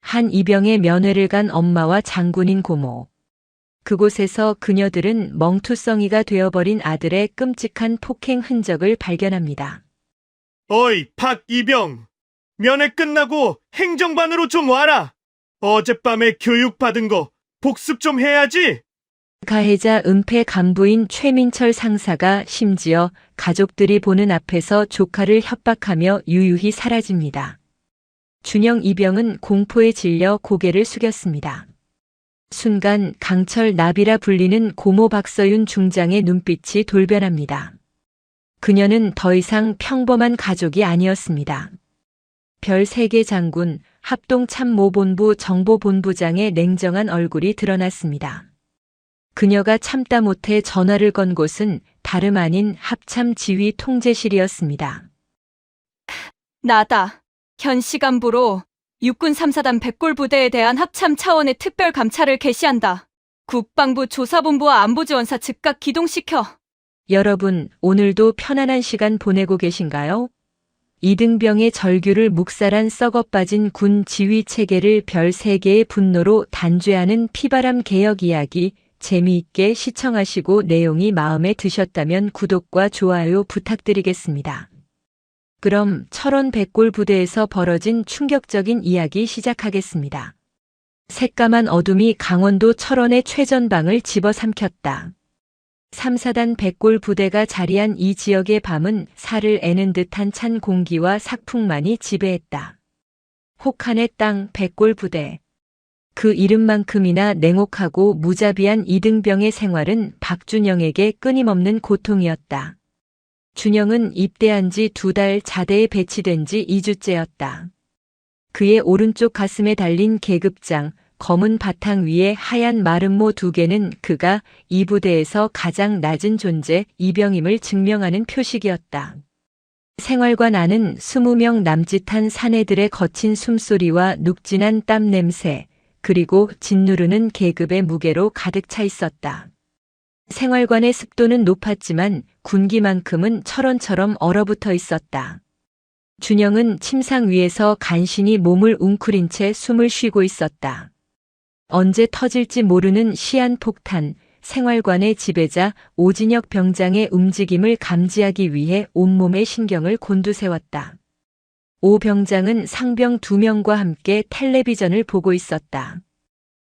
한 이병의 면회를 간 엄마와 장군인 고모. 그곳에서 그녀들은 멍투성이가 되어버린 아들의 끔찍한 폭행 흔적을 발견합니다. 어이, 박이병. 면회 끝나고 행정반으로 좀 와라. 어젯밤에 교육받은 거 복습 좀 해야지. 가해자 은폐 간부인 최민철 상사가 심지어 가족들이 보는 앞에서 조카를 협박하며 유유히 사라집니다. 준영 이병은 공포에 질려 고개를 숙였습니다. 순간 강철 나비라 불리는 고모 박서윤 중장의 눈빛이 돌변합니다. 그녀는 더 이상 평범한 가족이 아니었습니다. 별 3개 장군, 합동참모본부 정보본부장의 냉정한 얼굴이 드러났습니다. 그녀가 참다 못해 전화를 건 곳은 다름 아닌 합참지휘 통제실이었습니다. 나다. 현 시간부로 육군 3사단 백골부대에 대한 합참 차원의 특별 감찰을 개시한다. 국방부 조사본부와 안보지원사 즉각 기동시켜. 여러분, 오늘도 편안한 시간 보내고 계신가요? 이등병의 절규를 묵살한 썩어빠진 군 지휘 체계를 별 3개의 분노로 단죄하는 피바람 개혁 이야기, 재미있게 시청하시고 내용이 마음에 드셨다면 구독과 좋아요 부탁드리겠습니다. 그럼 철원 백골 부대에서 벌어진 충격적인 이야기 시작하겠습니다. 새까만 어둠이 강원도 철원의 최전방을 집어삼켰다. 3사단 백골 부대가 자리한 이 지역의 밤은 살을 애는 듯한 찬 공기와 삭풍만이 지배했다. 혹한의 땅 백골 부대. 그 이름만큼이나 냉혹하고 무자비한 이등병의 생활은 박준영에게 끊임없는 고통이었다. 준영은 입대한 지 2달, 자대에 배치된 지 2주째였다. 그의 오른쪽 가슴에 달린 계급장, 검은 바탕 위에 하얀 마름모 2개는 그가 이 부대에서 가장 낮은 존재, 이병임을 증명하는 표식이었다. 생활관 안은 20명 남짓한 사내들의 거친 숨소리와 눅진한 땀 냄새, 그리고 짓누르는 계급의 무게로 가득 차 있었다. 생활관의 습도는 높았지만 군기만큼은 철원처럼 얼어붙어 있었다. 준영은 침상 위에서 간신히 몸을 웅크린 채 숨을 쉬고 있었다. 언제 터질지 모르는 시한폭탄, 생활관의 지배자 오진혁 병장의 움직임을 감지하기 위해 온몸의 신경을 곤두세웠다. 오 병장은 상병 2명과 함께 텔레비전을 보고 있었다.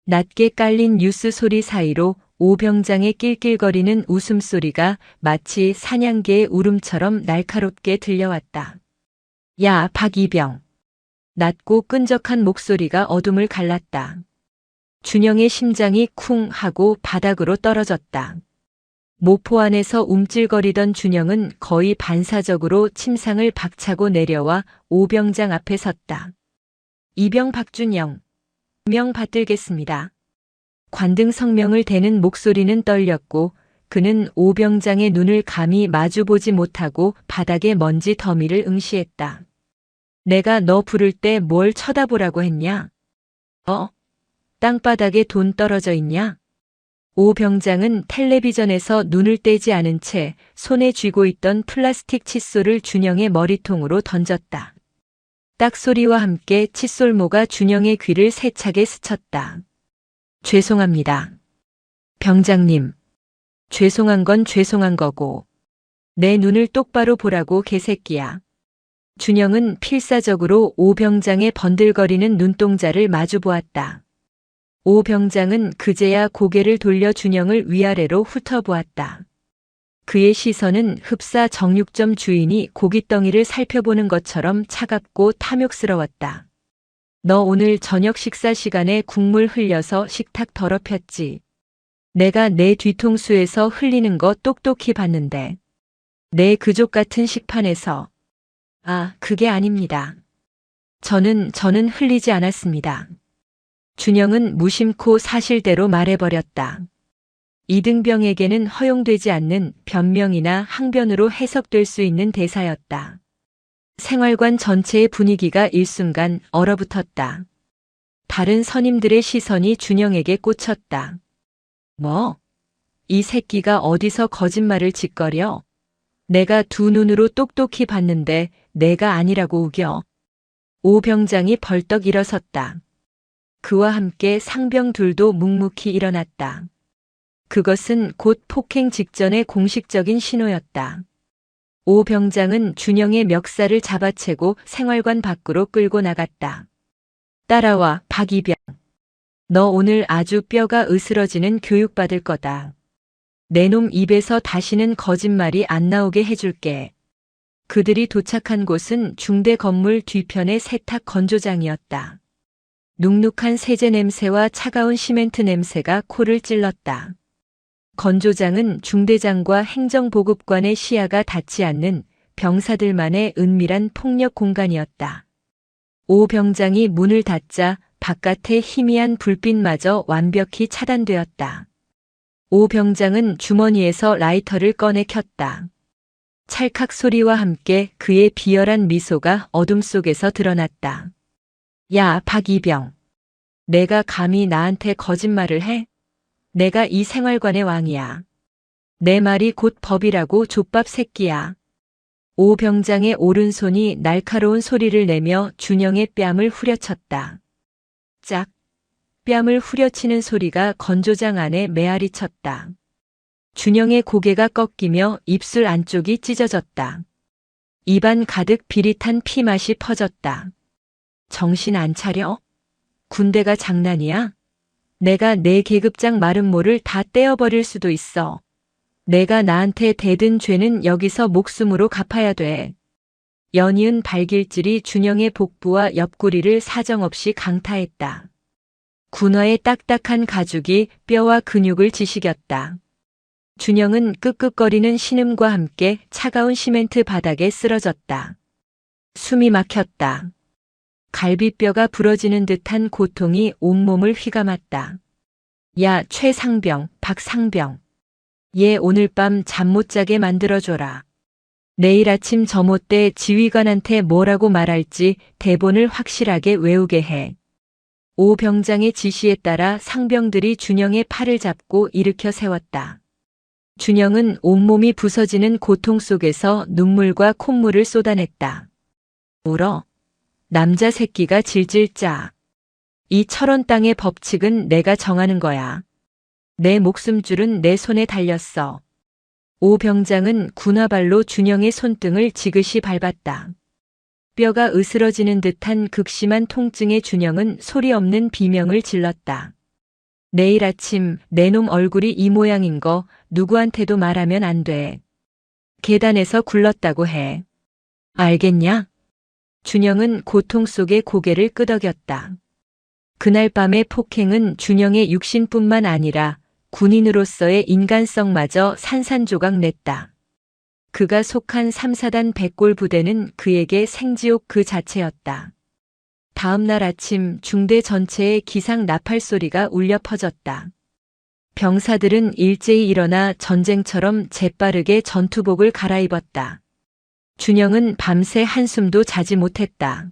낮게 깔린 뉴스 소리 사이로 오 병장의 낄낄거리는 웃음소리가 마치 사냥개의 울음처럼 날카롭게 들려왔다. 야, 박이병. 낮고 끈적한 목소리가 어둠을 갈랐다. 준영의 심장이 쿵 하고 바닥으로 떨어졌다. 모포 안에서 움찔거리던 준영은 거의 반사적으로 침상을 박차고 내려와 오병장 앞에 섰다. 이병 박준영. 명 받들겠습니다. 관등 성명을 대는 목소리는 떨렸고 그는 오병장의 눈을 감히 마주보지 못하고 바닥에 먼지 더미를 응시했다. 내가 너 부를 때 뭘 쳐다보라고 했냐? 땅바닥에 돈 떨어져 있냐? 오 병장은 텔레비전에서 눈을 떼지 않은 채 손에 쥐고 있던 플라스틱 칫솔을 준영의 머리통으로 던졌다. 딱 소리와 함께 칫솔모가 준영의 귀를 세차게 스쳤다. 죄송합니다. 병장님. 죄송한 건 죄송한 거고. 내 눈을 똑바로 보라고 개새끼야. 준영은 필사적으로 오 병장의 번들거리는 눈동자를 마주보았다. 오 병장은 그제야 고개를 돌려 준영을 위아래로 훑어보았다. 그의 시선은 흡사 정육점 주인이 고깃덩이를 살펴보는 것처럼 차갑고 탐욕스러웠다. 너 오늘 저녁 식사 시간에 국물 흘려서 식탁 더럽혔지. 내가 내 뒤통수에서 흘리는 거 똑똑히 봤는데. 내 그족 같은 식판에서. 그게 아닙니다. 저는 흘리지 않았습니다. 준영은 무심코 사실대로 말해버렸다. 이등병에게는 허용되지 않는 변명이나 항변으로 해석될 수 있는 대사였다. 생활관 전체의 분위기가 일순간 얼어붙었다. 다른 선임들의 시선이 준영에게 꽂혔다. 뭐? 이 새끼가 어디서 거짓말을 짓거려? 내가 두 눈으로 똑똑히 봤는데 내가 아니라고 우겨. 오 병장이 벌떡 일어섰다. 그와 함께 상병 둘도 묵묵히 일어났다. 그것은 곧 폭행 직전의 공식적인 신호였다. 오 병장은 준영의 멱살을 잡아채고 생활관 밖으로 끌고 나갔다. 따라와, 박이병. 너 오늘 아주 뼈가 으스러지는 교육받을 거다. 내 놈 입에서 다시는 거짓말이 안 나오게 해줄게. 그들이 도착한 곳은 중대 건물 뒤편의 세탁 건조장이었다. 눅눅한 세제 냄새와 차가운 시멘트 냄새가 코를 찔렀다. 건조장은 중대장과 행정보급관의 시야가 닿지 않는 병사들만의 은밀한 폭력 공간이었다. 오 병장이 문을 닫자 바깥의 희미한 불빛마저 완벽히 차단되었다. 오 병장은 주머니에서 라이터를 꺼내 켰다. 찰칵 소리와 함께 그의 비열한 미소가 어둠 속에서 드러났다. 야, 박이병. 내가 감히 나한테 거짓말을 해? 내가 이 생활관의 왕이야. 내 말이 곧 법이라고 족밥 새끼야. 오 병장의 오른손이 날카로운 소리를 내며 준영의 뺨을 후려쳤다. 짝. 뺨을 후려치는 소리가 건조장 안에 메아리 쳤다. 준영의 고개가 꺾이며 입술 안쪽이 찢어졌다. 입안 가득 비릿한 피맛이 퍼졌다. 정신 안 차려? 군대가 장난이야? 내가 내 계급장 마른 모를 다 떼어버릴 수도 있어. 내가 나한테 대든 죄는 여기서 목숨으로 갚아야 돼. 연이은 발길질이 준영의 복부와 옆구리를 사정없이 강타했다. 군화의 딱딱한 가죽이 뼈와 근육을 지식였다. 준영은 끄끄거리는 신음과 함께 차가운 시멘트 바닥에 쓰러졌다. 숨이 막혔다. 갈비뼈가 부러지는 듯한 고통이 온몸을 휘감았다. 야, 최상병, 박상병. 얘 오늘 밤 잠 못 자게 만들어줘라. 내일 아침 점호 때 지휘관한테 뭐라고 말할지 대본을 확실하게 외우게 해. 오 병장의 지시에 따라 상병들이 준영의 팔을 잡고 일으켜 세웠다. 준영은 온몸이 부서지는 고통 속에서 눈물과 콧물을 쏟아냈다. 울어. 남자 새끼가 질질 짜. 이 철원 땅의 법칙은 내가 정하는 거야. 내 목숨줄은 내 손에 달렸어. 오 병장은 군화발로 준영의 손등을 지그시 밟았다. 뼈가 으스러지는 듯한 극심한 통증에 준영은 소리 없는 비명을 질렀다. 내일 아침 내 놈 얼굴이 이 모양인 거 누구한테도 말하면 안 돼. 계단에서 굴렀다고 해. 알겠냐? 준영은 고통 속에 고개를 끄덕였다. 그날 밤의 폭행은 준영의 육신뿐만 아니라 군인으로서의 인간성마저 산산조각 냈다. 그가 속한 3사단 백골 부대는 그에게 생지옥 그 자체였다. 다음 날 아침 중대 전체에 기상 나팔 소리가 울려 퍼졌다. 병사들은 일제히 일어나 전쟁처럼 재빠르게 전투복을 갈아입었다. 준영은 밤새 한숨도 자지 못했다.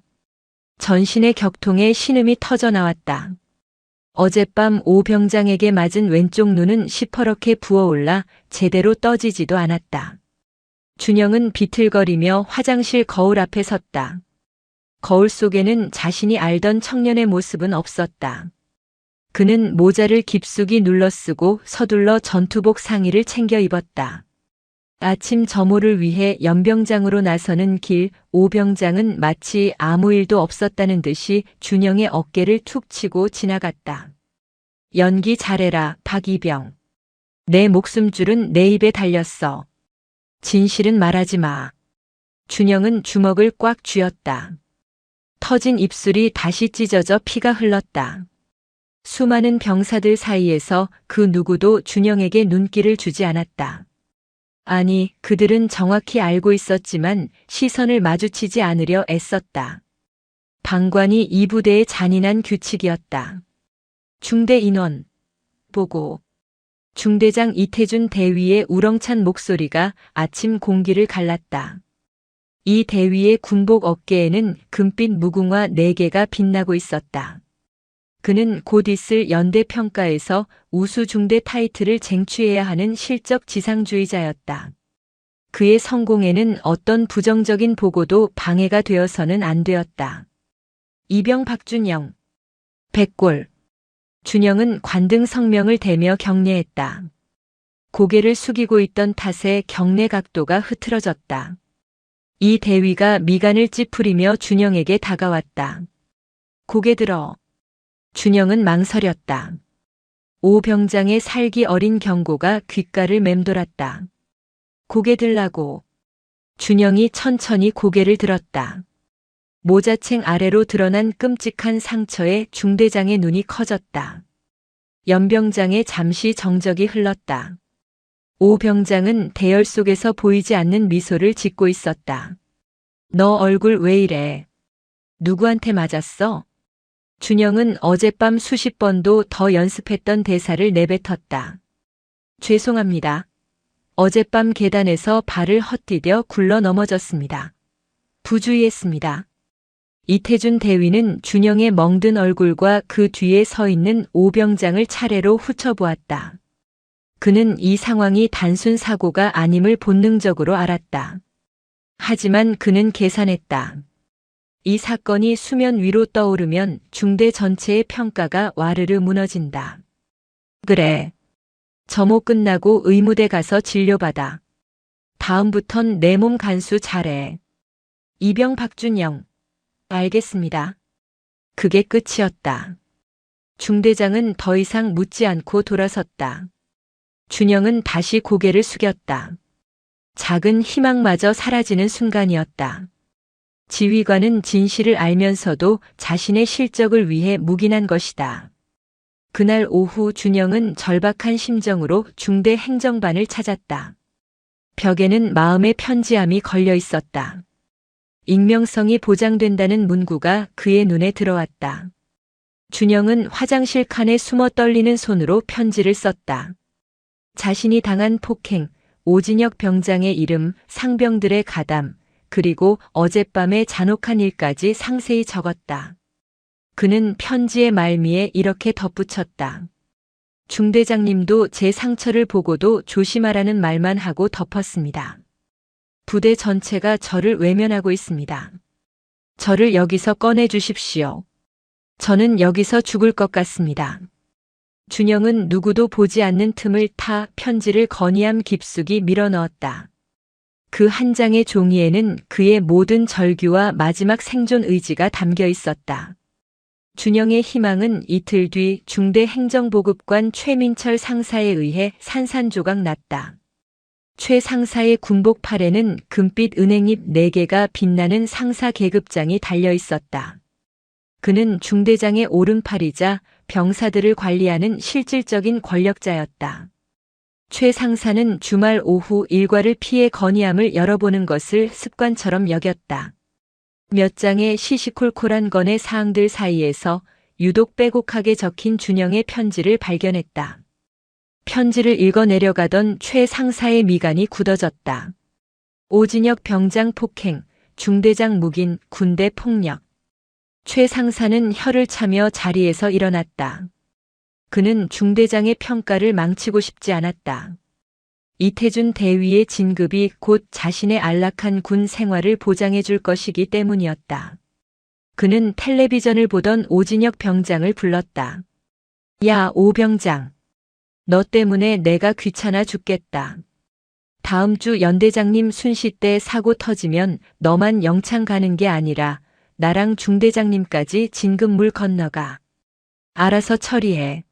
전신의 격통에 신음이 터져 나왔다. 어젯밤 오 병장에게 맞은 왼쪽 눈은 시퍼렇게 부어올라 제대로 떠지지도 않았다. 준영은 비틀거리며 화장실 거울 앞에 섰다. 거울 속에는 자신이 알던 청년의 모습은 없었다. 그는 모자를 깊숙이 눌러쓰고 서둘러 전투복 상의를 챙겨 입었다. 아침 점호를 위해 연병장으로 나서는 길, 오 병장은 마치 아무 일도 없었다는 듯이 준영의 어깨를 툭 치고 지나갔다. 연기 잘해라, 박이병. 내 목숨줄은 내 입에 달렸어. 진실은 말하지 마. 준영은 주먹을 꽉 쥐었다. 터진 입술이 다시 찢어져 피가 흘렀다. 수많은 병사들 사이에서 그 누구도 준영에게 눈길을 주지 않았다. 아니, 그들은 정확히 알고 있었지만 시선을 마주치지 않으려 애썼다. 방관이 이 부대의 잔인한 규칙이었다. 중대 인원 보고. 중대장 이태준 대위의 우렁찬 목소리가 아침 공기를 갈랐다. 이 대위의 군복 어깨에는 금빛 무궁화 4개가 빛나고 있었다. 그는 곧 있을 연대평가에서 우수 중대 타이틀을 쟁취해야 하는 실적 지상주의자였다. 그의 성공에는 어떤 부정적인 보고도 방해가 되어서는 안 되었다. 이병 박준영. 백골. 준영은 관등 성명을 대며 경례했다. 고개를 숙이고 있던 탓에 경례 각도가 흐트러졌다. 이 대위가 미간을 찌푸리며 준영에게 다가왔다. 고개 들어. 준영은 망설였다. 오 병장의 살기 어린 경고가 귓가를 맴돌았다. 고개 들라고. 준영이 천천히 고개를 들었다. 모자챙 아래로 드러난 끔찍한 상처에 중대장의 눈이 커졌다. 연병장에 잠시 정적이 흘렀다. 오 병장은 대열 속에서 보이지 않는 미소를 짓고 있었다. 너 얼굴 왜 이래? 누구한테 맞았어? 준영은 어젯밤 수십 번도 더 연습했던 대사를 내뱉었다. 죄송합니다. 어젯밤 계단에서 발을 헛디뎌 굴러 넘어졌습니다. 부주의했습니다. 이태준 대위는 준영의 멍든 얼굴과 그 뒤에 서 있는 오 병장을 차례로 훑어보았다. 그는 이 상황이 단순 사고가 아님을 본능적으로 알았다. 하지만 그는 계산했다. 이 사건이 수면 위로 떠오르면 중대 전체의 평가가 와르르 무너진다. 그래. 점호 끝나고 의무대 가서 진료받아. 다음부턴 내 몸 간수 잘해. 이병 박준영. 알겠습니다. 그게 끝이었다. 중대장은 더 이상 묻지 않고 돌아섰다. 준영은 다시 고개를 숙였다. 작은 희망마저 사라지는 순간이었다. 지휘관은 진실을 알면서도 자신의 실적을 위해 묵인한 것이다. 그날 오후 준영은 절박한 심정으로 중대 행정반을 찾았다. 벽에는 마음의 편지함이 걸려 있었다. 익명성이 보장된다는 문구가 그의 눈에 들어왔다. 준영은 화장실 칸에 숨어 떨리는 손으로 편지를 썼다. 자신이 당한 폭행, 오진혁 병장의 이름, 상병들의 가담, 그리고 어젯밤의 잔혹한 일까지 상세히 적었다. 그는 편지의 말미에 이렇게 덧붙였다. 중대장님도 제 상처를 보고도 조심하라는 말만 하고 덮었습니다. 부대 전체가 저를 외면하고 있습니다. 저를 여기서 꺼내 주십시오. 저는 여기서 죽을 것 같습니다. 준영은 누구도 보지 않는 틈을 타 편지를 건의함 깊숙이 밀어넣었다. 그 한 장의 종이에는 그의 모든 절규와 마지막 생존 의지가 담겨 있었다. 준영의 희망은 이틀 뒤 중대 행정보급관 최민철 상사에 의해 산산조각 났다. 최 상사의 군복 팔에는 금빛 은행잎 4개가 빛나는 상사 계급장이 달려 있었다. 그는 중대장의 오른팔이자 병사들을 관리하는 실질적인 권력자였다. 최 상사는 주말 오후 일과를 피해 건의함을 열어보는 것을 습관처럼 여겼다. 몇 장의 시시콜콜한 건의 사항들 사이에서 유독 빼곡하게 적힌 준영의 편지를 발견했다. 편지를 읽어 내려가던 최 상사의 미간이 굳어졌다. 오진혁 병장 폭행, 중대장 묵인, 군대 폭력. 최 상사는 혀를 차며 자리에서 일어났다. 그는 중대장의 평가를 망치고 싶지 않았다. 이태준 대위의 진급이 곧 자신의 안락한 군 생활을 보장해 줄 것이기 때문이었다. 그는 텔레비전을 보던 오진혁 병장을 불렀다. 야, 오 병장. 너 때문에 내가 귀찮아 죽겠다. 다음 주 연대장님 순시 때 사고 터지면 너만 영창 가는 게 아니라 나랑 중대장님까지 진급물 건너가. 알아서 처리해.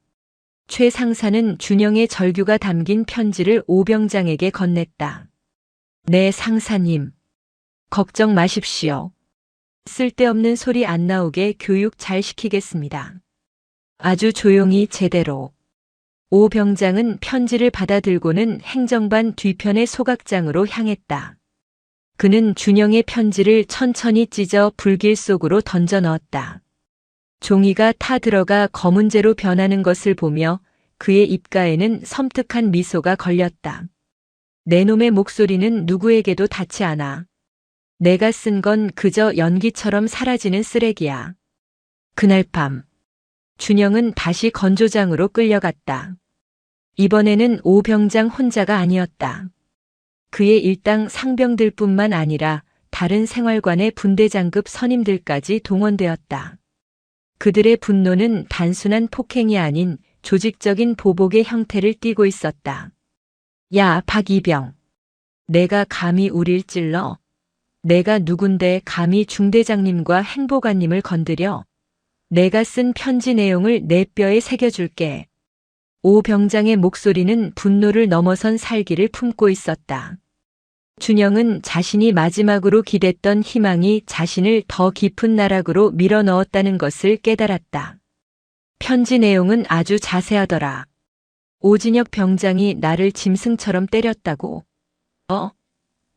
최 상사는 준영의 절규가 담긴 편지를 오 병장에게 건넸다. 네, 상사님. 걱정 마십시오. 쓸데없는 소리 안 나오게 교육 잘 시키겠습니다. 아주 조용히 제대로. 오 병장은 편지를 받아들고는 행정반 뒤편의 소각장으로 향했다. 그는 준영의 편지를 천천히 찢어 불길 속으로 던져 넣었다. 종이가 타 들어가 검은재로 변하는 것을 보며 그의 입가에는 섬뜩한 미소가 걸렸다. 내 놈의 목소리는 누구에게도 닿지 않아. 내가 쓴 건 그저 연기처럼 사라지는 쓰레기야. 그날 밤, 준영은 다시 건조장으로 끌려갔다. 이번에는 오 병장 혼자가 아니었다. 그의 일당 상병들뿐만 아니라 다른 생활관의 분대장급 선임들까지 동원되었다. 그들의 분노는 단순한 폭행이 아닌 조직적인 보복의 형태를 띠고 있었다. 야, 박이병. 내가 감히 우릴 찔러? 내가 누군데 감히 중대장님과 행보관님을 건드려? 내가 쓴 편지 내용을 내 뼈에 새겨줄게. 오 병장의 목소리는 분노를 넘어선 살기를 품고 있었다. 준영은 자신이 마지막으로 기댔던 희망이 자신을 더 깊은 나락으로 밀어넣었다는 것을 깨달았다. 편지 내용은 아주 자세하더라. 오진혁 병장이 나를 짐승처럼 때렸다고.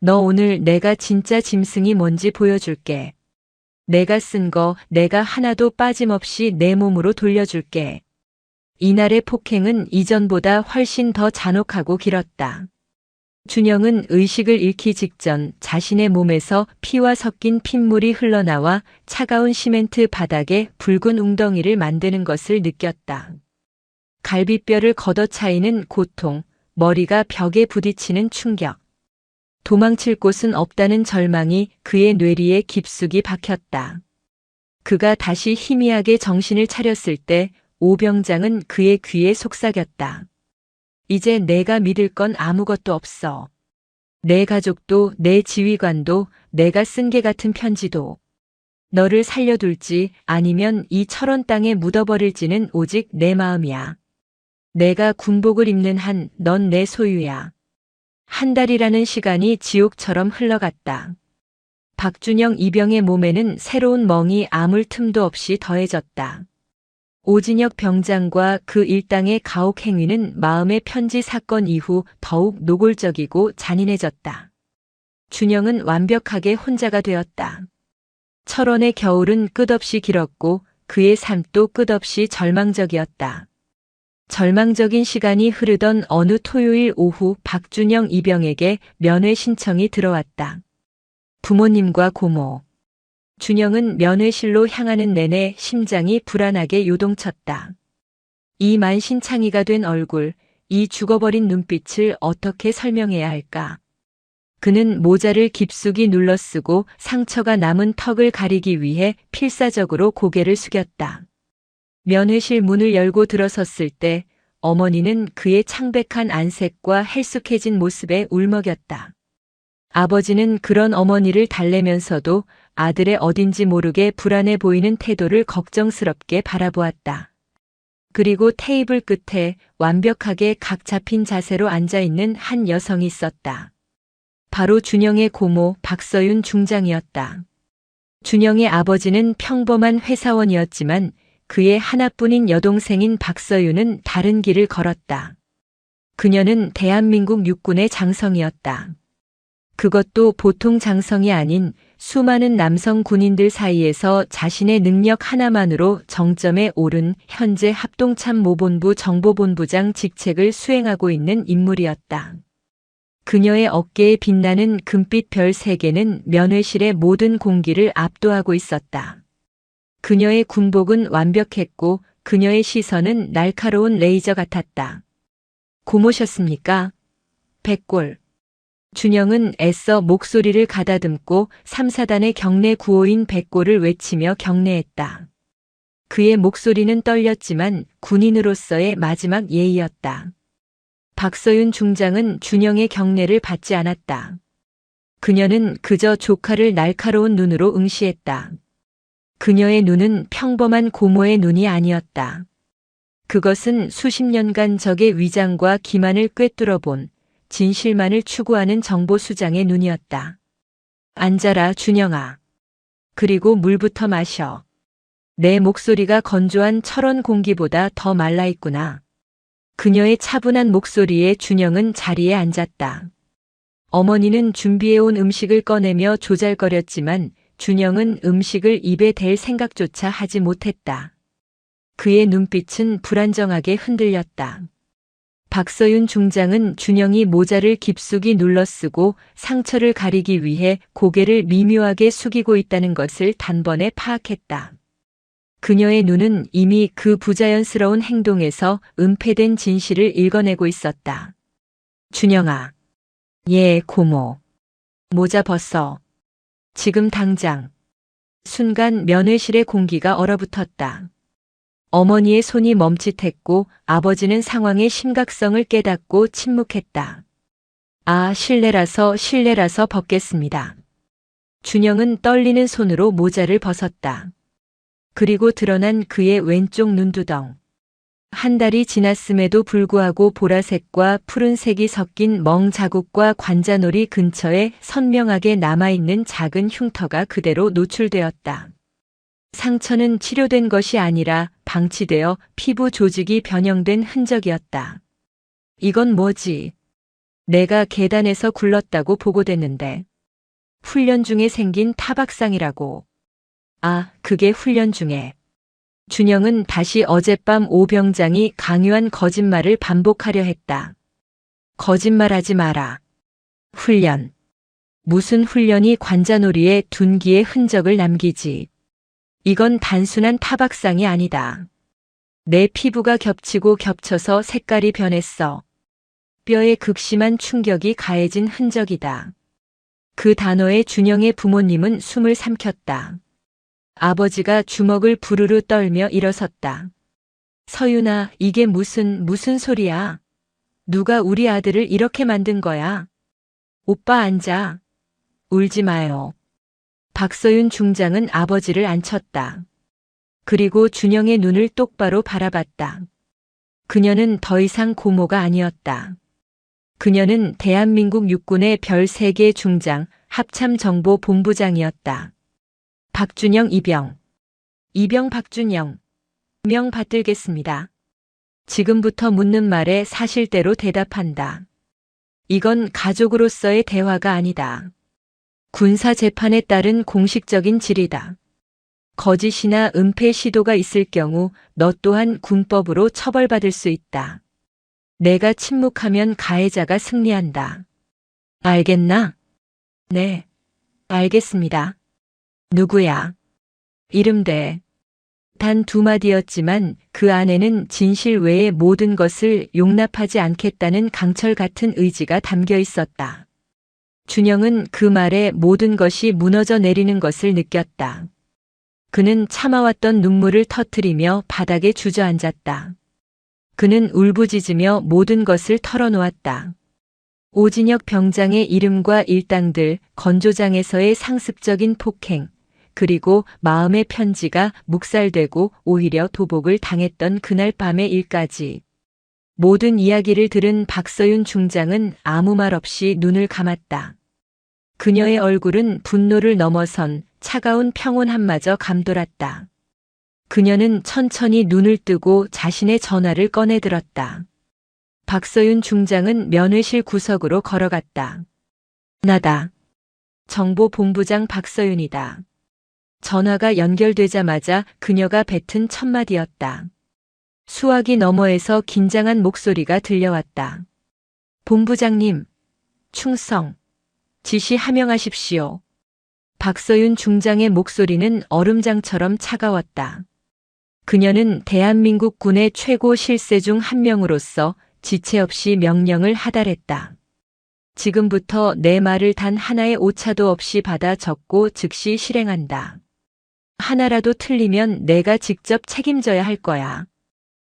너 오늘 내가 진짜 짐승이 뭔지 보여줄게. 내가 쓴 거 내가 하나도 빠짐없이 내 몸으로 돌려줄게. 이날의 폭행은 이전보다 훨씬 더 잔혹하고 길었다. 준영은 의식을 잃기 직전 자신의 몸에서 피와 섞인 핏물이 흘러나와 차가운 시멘트 바닥에 붉은 웅덩이를 만드는 것을 느꼈다. 갈비뼈를 걷어차이는 고통, 머리가 벽에 부딪히는 충격. 도망칠 곳은 없다는 절망이 그의 뇌리에 깊숙이 박혔다. 그가 다시 희미하게 정신을 차렸을 때 오병장은 그의 귀에 속삭였다. 이제 내가 믿을 건 아무것도 없어. 내 가족도 내 지휘관도 내가 쓴 개 같은 편지도. 너를 살려둘지 아니면 이 철원 땅에 묻어버릴지는 오직 내 마음이야. 내가 군복을 입는 한 넌 내 소유야. 한 달이라는 시간이 지옥처럼 흘러갔다. 박준영 이병의 몸에는 새로운 멍이 아물 틈도 없이 더해졌다. 오진혁 병장과 그 일당의 가혹 행위는 마음의 편지 사건 이후 더욱 노골적이고 잔인해졌다. 준영은 완벽하게 혼자가 되었다. 철원의 겨울은 끝없이 길었고 그의 삶도 끝없이 절망적이었다. 절망적인 시간이 흐르던 어느 토요일 오후 박준영 이병에게 면회 신청이 들어왔다. 부모님과 고모. 준영은 면회실로 향하는 내내 심장이 불안하게 요동쳤다. 이 만신창이가 된 얼굴, 이 죽어버린 눈빛을 어떻게 설명해야 할까? 그는 모자를 깊숙이 눌러쓰고 상처가 남은 턱을 가리기 위해 필사적으로 고개를 숙였다. 면회실 문을 열고 들어섰을 때 어머니는 그의 창백한 안색과 헬쑥해진 모습에 울먹였다. 아버지는 그런 어머니를 달래면서도 아들의 어딘지 모르게 불안해 보이는 태도를 걱정스럽게 바라보았다. 그리고 테이블 끝에 완벽하게 각 잡힌 자세로 앉아있는 한 여성이 있었다. 바로 준영의 고모 박서윤 중장이었다. 준영의 아버지는 평범한 회사원이었지만 그의 하나뿐인 여동생인 박서윤은 다른 길을 걸었다. 그녀는 대한민국 육군의 장성이었다. 그것도 보통 장성이 아닌 수많은 남성 군인들 사이에서 자신의 능력 하나만으로 정점에 오른 현재 합동참모본부 정보본부장 직책을 수행하고 있는 인물이었다. 그녀의 어깨에 빛나는 금빛 별 3개는 면회실의 모든 공기를 압도하고 있었다. 그녀의 군복은 완벽했고 그녀의 시선은 날카로운 레이저 같았다. 고모셨습니까? 백골. 준영은 애써 목소리를 가다듬고 3, 4단의 경례 구호인 백골을 외치며 경례했다. 그의 목소리는 떨렸지만 군인으로서의 마지막 예의였다. 박서윤 중장은 준영의 경례를 받지 않았다. 그녀는 그저 조카를 날카로운 눈으로 응시했다. 그녀의 눈은 평범한 고모의 눈이 아니었다. 그것은 수십 년간 적의 위장과 기만을 꿰뚫어 본 진실만을 추구하는 정보수장의 눈이었다. 앉아라, 준영아. 그리고 물부터 마셔. 내 목소리가 건조한 철원 공기보다 더 말라있구나. 그녀의 차분한 목소리에 준영은 자리에 앉았다. 어머니는 준비해온 음식을 꺼내며 조잘거렸지만 준영은 음식을 입에 댈 생각조차 하지 못했다. 그의 눈빛은 불안정하게 흔들렸다. 박서윤 중장은 준영이 모자를 깊숙이 눌러쓰고 상처를 가리기 위해 고개를 미묘하게 숙이고 있다는 것을 단번에 파악했다. 그녀의 눈은 이미 그 부자연스러운 행동에서 은폐된 진실을 읽어내고 있었다. 준영아. 예, 고모. 모자 벗어. 지금 당장. 순간 면회실의 공기가 얼어붙었다. 어머니의 손이 멈칫했고 아버지는 상황의 심각성을 깨닫고 침묵했다. 아, 실례라서 벗겠습니다. 준영은 떨리는 손으로 모자를 벗었다. 그리고 드러난 그의 왼쪽 눈두덩. 한 달이 지났음에도 불구하고 보라색과 푸른색이 섞인 멍 자국과 관자놀이 근처에 선명하게 남아있는 작은 흉터가 그대로 노출되었다. 상처는 치료된 것이 아니라 방치되어 피부 조직이 변형된 흔적이었다. 이건 뭐지? 내가 계단에서 굴렀다고 보고됐는데. 훈련 중에 생긴 타박상이라고. 아, 그게 훈련 중에. 준영은 다시 어젯밤 오 병장이 강요한 거짓말을 반복하려 했다. 거짓말하지 마라. 훈련. 무슨 훈련이 관자놀이에 둔기의 흔적을 남기지. 이건 단순한 타박상이 아니다. 내 피부가 겹치고 겹쳐서 색깔이 변했어. 뼈에 극심한 충격이 가해진 흔적이다. 그 단어에 준영의 부모님은 숨을 삼켰다. 아버지가 주먹을 부르르 떨며 일어섰다. 서윤아, 이게 무슨 소리야? 누가 우리 아들을 이렇게 만든 거야? 오빠 앉아. 울지 마요. 박서윤 중장은 아버지를 안쳤다. 그리고 준영의 눈을 똑바로 바라봤다. 그녀는 더 이상 고모가 아니었다. 그녀는 대한민국 육군의 별 3개 중장 합참정보본부장이었다. 박준영 이병. 이병 박준영. 명 받들겠습니다. 지금부터 묻는 말에 사실대로 대답한다. 이건 가족으로서의 대화가 아니다. 군사 재판에 따른 공식적인 질이다. 거짓이나 은폐 시도가 있을 경우 너 또한 군법으로 처벌받을 수 있다. 내가 침묵하면 가해자가 승리한다. 알겠나? 네, 알겠습니다. 누구야? 이름대. 단 2마디였지만 그 안에는 진실 외의 모든 것을 용납하지 않겠다는 강철 같은 의지가 담겨 있었다. 준영은 그 말에 모든 것이 무너져 내리는 것을 느꼈다. 그는 참아왔던 눈물을 터뜨리며 바닥에 주저앉았다. 그는 울부짖으며 모든 것을 털어놓았다. 오진혁 병장의 이름과 일당들, 건조장에서의 상습적인 폭행, 그리고 마음의 편지가 묵살되고 오히려 도복을 당했던 그날 밤의 일까지. 모든 이야기를 들은 박서윤 중장은 아무 말 없이 눈을 감았다. 그녀의 얼굴은 분노를 넘어선 차가운 평온함마저 감돌았다. 그녀는 천천히 눈을 뜨고 자신의 전화를 꺼내들었다. 박서윤 중장은 면회실 구석으로 걸어갔다. 나다. 정보본부장 박서윤이다. 전화가 연결되자마자 그녀가 뱉은 첫 마디였다. 수화기 너머에서 긴장한 목소리가 들려왔다. 본부장님, 충성, 지시 하명하십시오. 박서윤 중장의 목소리는 얼음장처럼 차가웠다. 그녀는 대한민국 군의 최고 실세 중 한 명으로서 지체 없이 명령을 하달했다. 지금부터 내 말을 단 하나의 오차도 없이 받아 적고 즉시 실행한다. 하나라도 틀리면 내가 직접 책임져야 할 거야.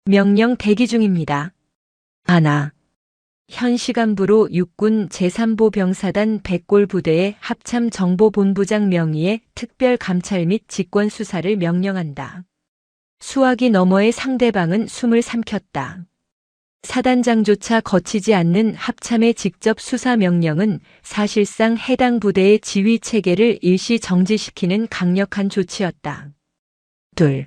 명령 대기 중입니다. 하나. 현 시간부로 육군 제3보병사단 백골 부대의 합참정보본부장 명의의 특별감찰 및 직권수사를 명령한다. 수화기 너머의 상대방은 숨을 삼켰다. 사단장조차 거치지 않는 합참의 직접 수사 명령은 사실상 해당 부대의 지휘 체계를 일시 정지시키는 강력한 조치였다. 2.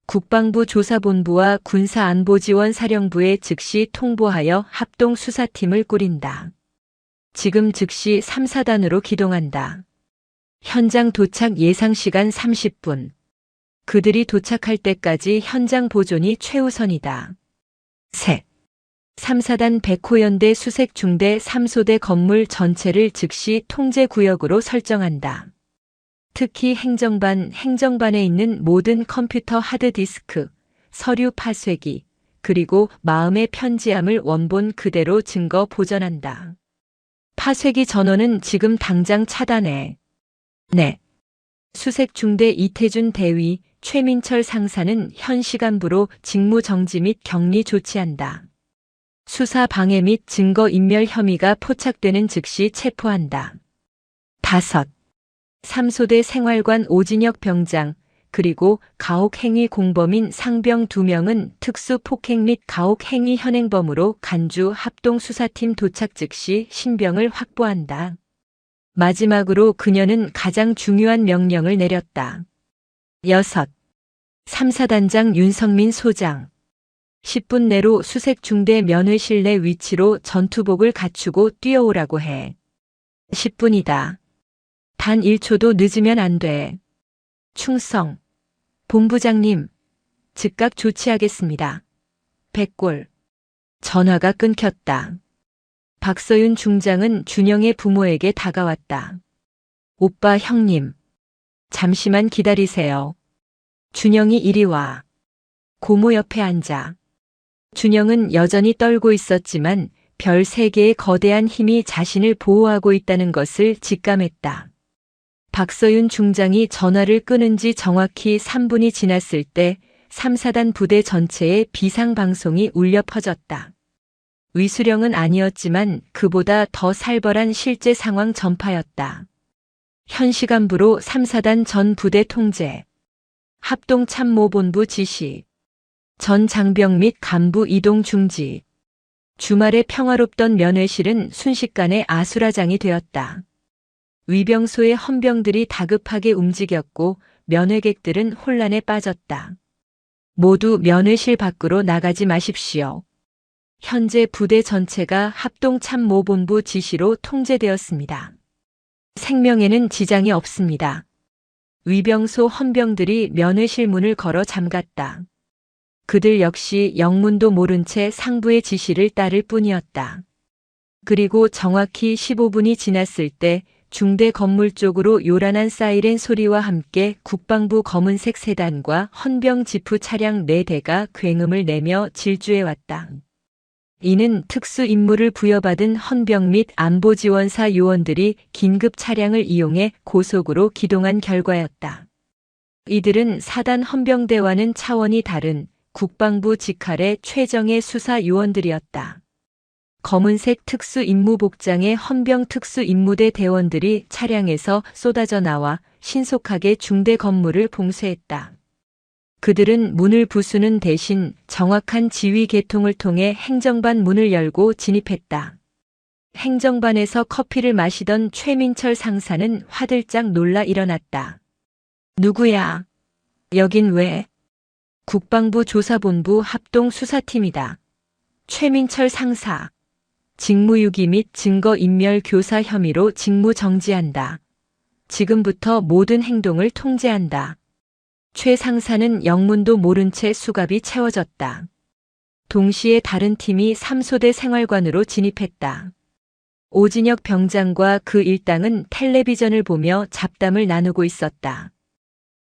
국방부 조사본부와 군사안보지원사령부에 즉시 통보하여 합동수사팀을 꾸린다. 지금 즉시 3사단으로 기동한다. 현장 도착 예상시간 30분. 그들이 도착할 때까지 현장 보존이 최우선이다. 셋. 3사단 백호연대 수색중대 3소대 건물 전체를 즉시 통제구역으로 설정한다. 특히 행정반에 있는 모든 컴퓨터 하드디스크, 서류 파쇄기, 그리고 마음의 편지함을 원본 그대로 증거 보존한다. 파쇄기 전원은 지금 당장 차단해. 네. 수색중대 이태준 대위, 최민철 상사는 현 시간부로 직무 정지 및 격리 조치한다. 수사 방해 및 증거 인멸 혐의가 포착되는 즉시 체포한다. 5. 3소대 생활관 오진혁 병장, 그리고 가혹행위 공범인 상병 2명은 특수폭행 및 가혹행위 현행범으로 간주 합동수사팀 도착 즉시 신병을 확보한다. 마지막으로 그녀는 가장 중요한 명령을 내렸다. 6. 3사단장 윤성민 소장. 10분 내로 수색중대 면회실 내 위치로 전투복을 갖추고 뛰어오라고 해. 10분이다. 단 1초도 늦으면 안 돼. 충성. 본부장님, 즉각 조치하겠습니다. 백골. 전화가 끊겼다. 박서윤 중장은 준영의 부모에게 다가왔다. 오빠 형님. 잠시만 기다리세요. 준영이 이리 와. 고모 옆에 앉아. 준영은 여전히 떨고 있었지만 별 3개의 거대한 힘이 자신을 보호하고 있다는 것을 직감했다. 박서윤 중장이 전화를 끊은 지 정확히 3분이 지났을 때 3사단 부대 전체에 비상방송이 울려 퍼졌다. 위수령은 아니었지만 그보다 더 살벌한 실제 상황 전파였다. 현 시간부로 3사단 전 부대 통제, 합동참모본부 지시, 전 장병 및 간부 이동 중지. 주말에 평화롭던 면회실은 순식간에 아수라장이 되었다. 위병소의 헌병들이 다급하게 움직였고 면회객들은 혼란에 빠졌다. 모두 면회실 밖으로 나가지 마십시오. 현재 부대 전체가 합동참모본부 지시로 통제되었습니다. 생명에는 지장이 없습니다. 위병소 헌병들이 면회실 문을 걸어 잠갔다. 그들 역시 영문도 모른 채 상부의 지시를 따를 뿐이었다. 그리고 정확히 15분이 지났을 때 중대 건물 쪽으로 요란한 사이렌 소리와 함께 국방부 검은색 세단과 헌병 지프 차량 4대가 굉음을 내며 질주해왔다. 이는 특수 임무를 부여받은 헌병 및 안보지원사 요원들이 긴급 차량을 이용해 고속으로 기동한 결과였다. 이들은 사단 헌병대와는 차원이 다른 국방부 직할의 최정예 수사 요원들이었다. 검은색 특수임무복장의 헌병 특수임무대 대원들이 차량에서 쏟아져 나와 신속하게 중대 건물을 봉쇄했다. 그들은 문을 부수는 대신 정확한 지휘 계통을 통해 행정반 문을 열고 진입했다. 행정반에서 커피를 마시던 최민철 상사는 화들짝 놀라 일어났다. 누구야? 여긴 왜? 국방부 조사본부 합동수사팀이다. 최민철 상사. 직무유기 및 증거인멸 교사 혐의로 직무 정지한다. 지금부터 모든 행동을 통제한다. 최 상사는 영문도 모른 채 수갑이 채워졌다. 동시에 다른 팀이 3소대 생활관으로 진입했다. 오진혁 병장과 그 일당은 텔레비전을 보며 잡담을 나누고 있었다.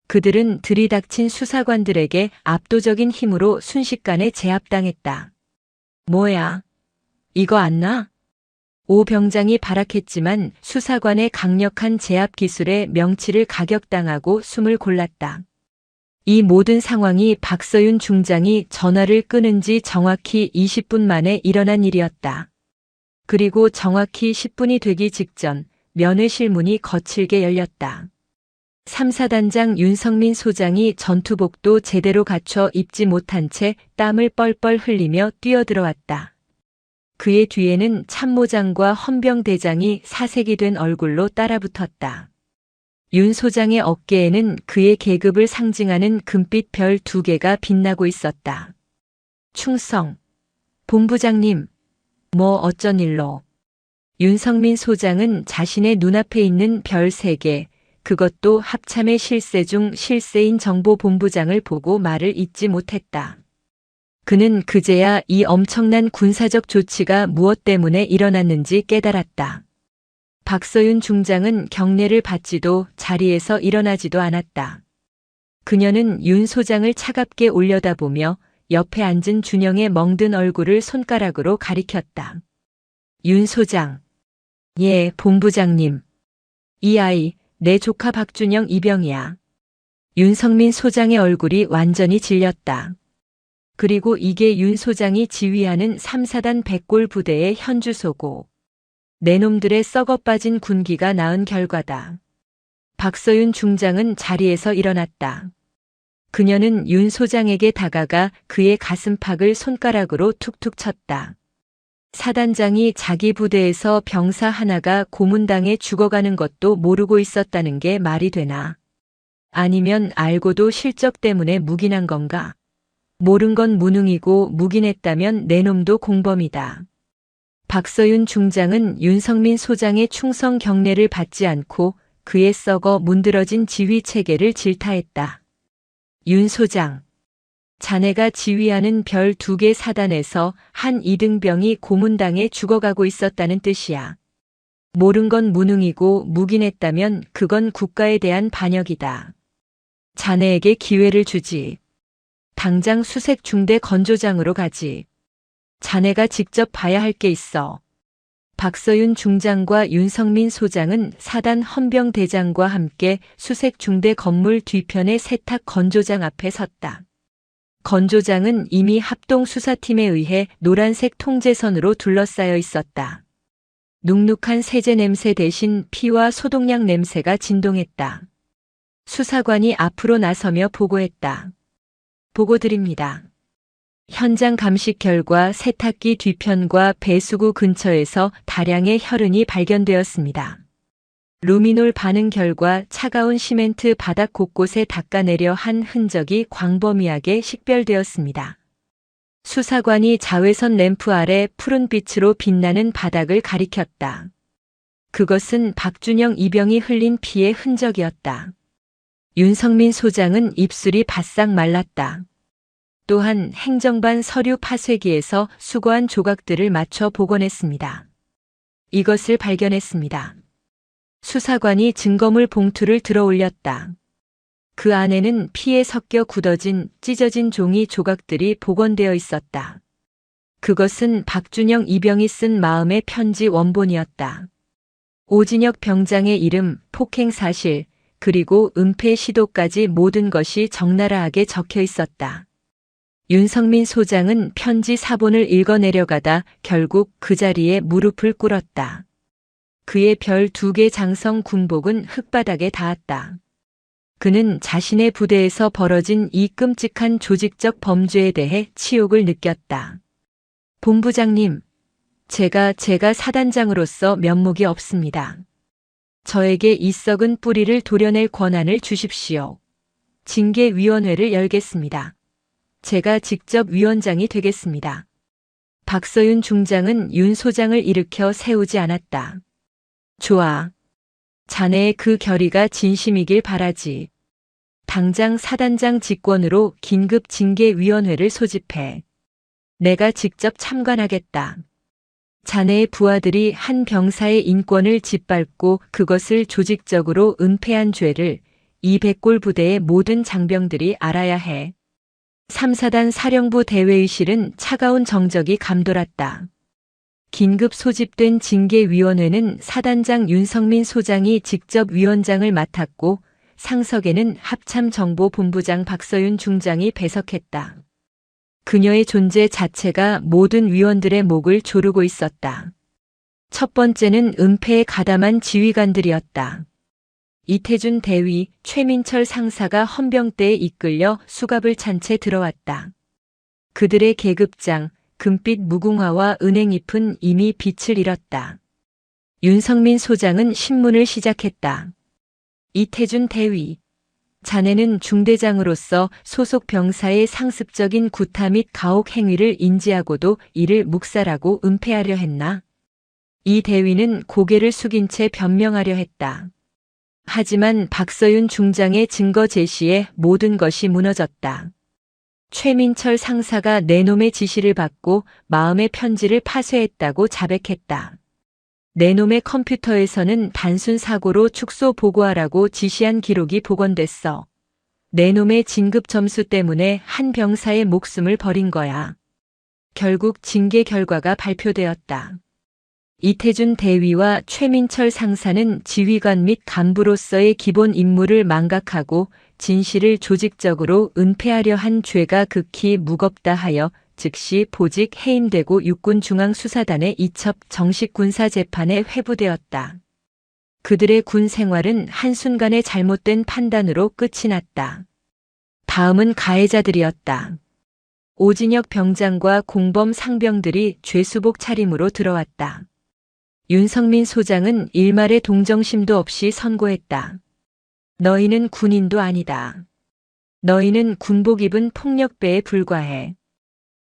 그들은 들이닥친 수사관들에게 압도적인 힘으로 순식간에 제압당했다. 뭐야? 이거 안 나? 오 병장이 발악했지만 수사관의 강력한 제압 기술에 명치를 가격당하고 숨을 골랐다. 이 모든 상황이 박서윤 중장이 전화를 끊은 지 정확히 20분 만에 일어난 일이었다. 그리고 정확히 10분이 되기 직전 면회실 문이 거칠게 열렸다. 3사단장 윤성민 소장이 전투복도 제대로 갖춰 입지 못한 채 땀을 뻘뻘 흘리며 뛰어들어왔다. 그의 뒤에는 참모장과 헌병대장이 사색이 된 얼굴로 따라붙었다. 윤 소장의 어깨에는 그의 계급을 상징하는 금빛 별 2개가 빛나고 있었다. 충성. 본부장님. 뭐 어쩐 일로. 윤성민 소장은 자신의 눈앞에 있는 별 3개, 그것도 합참의 실세 중 실세인 정보본부장을 보고 말을 잇지 못했다. 그는 그제야 이 엄청난 군사적 조치가 무엇 때문에 일어났는지 깨달았다. 박서윤 중장은 경례를 받지도 자리에서 일어나지도 않았다. 그녀는 윤 소장을 차갑게 올려다보며 옆에 앉은 준영의 멍든 얼굴을 손가락으로 가리켰다. 윤 소장. 예, 본부장님. 이 아이, 내 조카 박준영 이병이야. 윤성민 소장의 얼굴이 완전히 질렸다. 그리고 이게 윤 소장이 지휘하는 3사단 백골 부대의 현주소고 내 놈들의 썩어빠진 군기가 낳은 결과다. 박서윤 중장은 자리에서 일어났다. 그녀는 윤 소장에게 다가가 그의 가슴팍을 손가락으로 툭툭 쳤다. 사단장이 자기 부대에서 병사 하나가 고문당해 죽어가는 것도 모르고 있었다는 게 말이 되나? 아니면 알고도 실적 때문에 묵인한 건가? 모른 건 무능이고 묵인했다면 내 놈도 공범이다. 박서윤 중장은 윤성민 소장의 충성 경례를 받지 않고 그의 썩어 문드러진 지휘 체계를 질타했다. 윤 소장, 자네가 지휘하는 별 2개 사단에서 한 이등병이 고문당해 죽어가고 있었다는 뜻이야. 모른 건 무능이고 묵인했다면 그건 국가에 대한 반역이다. 자네에게 기회를 주지. 당장 수색 중대 건조장으로 가지. 자네가 직접 봐야 할 게 있어. 박서윤 중장과 윤성민 소장은 사단 헌병대장과 함께 수색 중대 건물 뒤편의 세탁 건조장 앞에 섰다. 건조장은 이미 합동수사팀에 의해 노란색 통제선으로 둘러싸여 있었다. 눅눅한 세제 냄새 대신 피와 소독약 냄새가 진동했다. 수사관이 앞으로 나서며 보고했다. 보고 드립니다. 현장 감식 결과 세탁기 뒤편과 배수구 근처에서 다량의 혈흔이 발견되었습니다. 루미놀 반응 결과 차가운 시멘트 바닥 곳곳에 닦아내려 한 흔적이 광범위하게 식별되었습니다. 수사관이 자외선 램프 아래 푸른 빛으로 빛나는 바닥을 가리켰다. 그것은 박준영 이병이 흘린 피의 흔적이었다. 윤성민 소장은 입술이 바싹 말랐다. 또한 행정반 서류 파쇄기에서 수거한 조각들을 맞춰 복원했습니다. 이것을 발견했습니다. 수사관이 증거물 봉투를 들어 올렸다. 그 안에는 피에 섞여 굳어진 찢어진 종이 조각들이 복원되어 있었다. 그것은 박준영 이병이 쓴 마음의 편지 원본이었다. 오진혁 병장의 이름, 폭행 사실, 그리고 은폐 시도까지 모든 것이 적나라하게 적혀 있었다. 윤성민 소장은 편지 사본을 읽어내려가다 결국 그 자리에 무릎을 꿇었다. 그의 별 2개 장성 군복은 흙바닥에 닿았다. 그는 자신의 부대에서 벌어진 이 끔찍한 조직적 범죄에 대해 치욕을 느꼈다. 본부장님, 제가 사단장으로서 면목이 없습니다. 저에게 이 썩은 뿌리를 도려낼 권한을 주십시오. 징계위원회를 열겠습니다. 제가 직접 위원장이 되겠습니다. 박서윤 중장은 윤 소장을 일으켜 세우지 않았다. 좋아. 자네의 그 결의가 진심이길 바라지. 당장 사단장 직권으로 긴급 징계위원회를 소집해. 내가 직접 참관하겠다. 자네의 부하들이 한 병사의 인권을 짓밟고 그것을 조직적으로 은폐한 죄를 이 백골 부대의 모든 장병들이 알아야 해. 3사단 사령부 대회의실은 차가운 정적이 감돌았다. 긴급 소집된 징계위원회는 사단장 윤성민 소장이 직접 위원장을 맡았고 상석에는 합참정보본부장 박서윤 중장이 배석했다. 그녀의 존재 자체가 모든 위원들의 목을 조르고 있었다. 첫 번째는 은폐에 가담한 지휘관들이었다. 이태준 대위, 최민철 상사가 헌병대에 이끌려 수갑을 찬 채 들어왔다. 그들의 계급장, 금빛 무궁화와 은행잎은 이미 빛을 잃었다. 윤성민 소장은 신문을 시작했다. 이태준 대위, 자네는 중대장으로서 소속 병사의 상습적인 구타 및 가혹 행위를 인지하고도 이를 묵살하고 은폐하려 했나? 이 대위는 고개를 숙인 채 변명하려 했다. 하지만 박서윤 중장의 증거 제시에 모든 것이 무너졌다. 최민철 상사가 내 놈의 지시를 받고 마음의 편지를 파쇄했다고 자백했다. 내 놈의 컴퓨터에서는 단순 사고로 축소 보고하라고 지시한 기록이 복원됐어. 내 놈의 진급 점수 때문에 한 병사의 목숨을 버린 거야. 결국 징계 결과가 발표되었다. 이태준 대위와 최민철 상사는 지휘관 및 간부로서의 기본 임무를 망각하고 진실을 조직적으로 은폐하려 한 죄가 극히 무겁다 하여 즉시 보직 해임되고 육군중앙수사단의 이첩 정식 군사재판에 회부되었다. 그들의 군 생활은 한순간의 잘못된 판단으로 끝이 났다. 다음은 가해자들이었다. 오진혁 병장과 공범 상병들이 죄수복 차림으로 들어왔다. 윤성민 소장은 일말의 동정심도 없이 선고했다. 너희는 군인도 아니다. 너희는 군복 입은 폭력배에 불과해.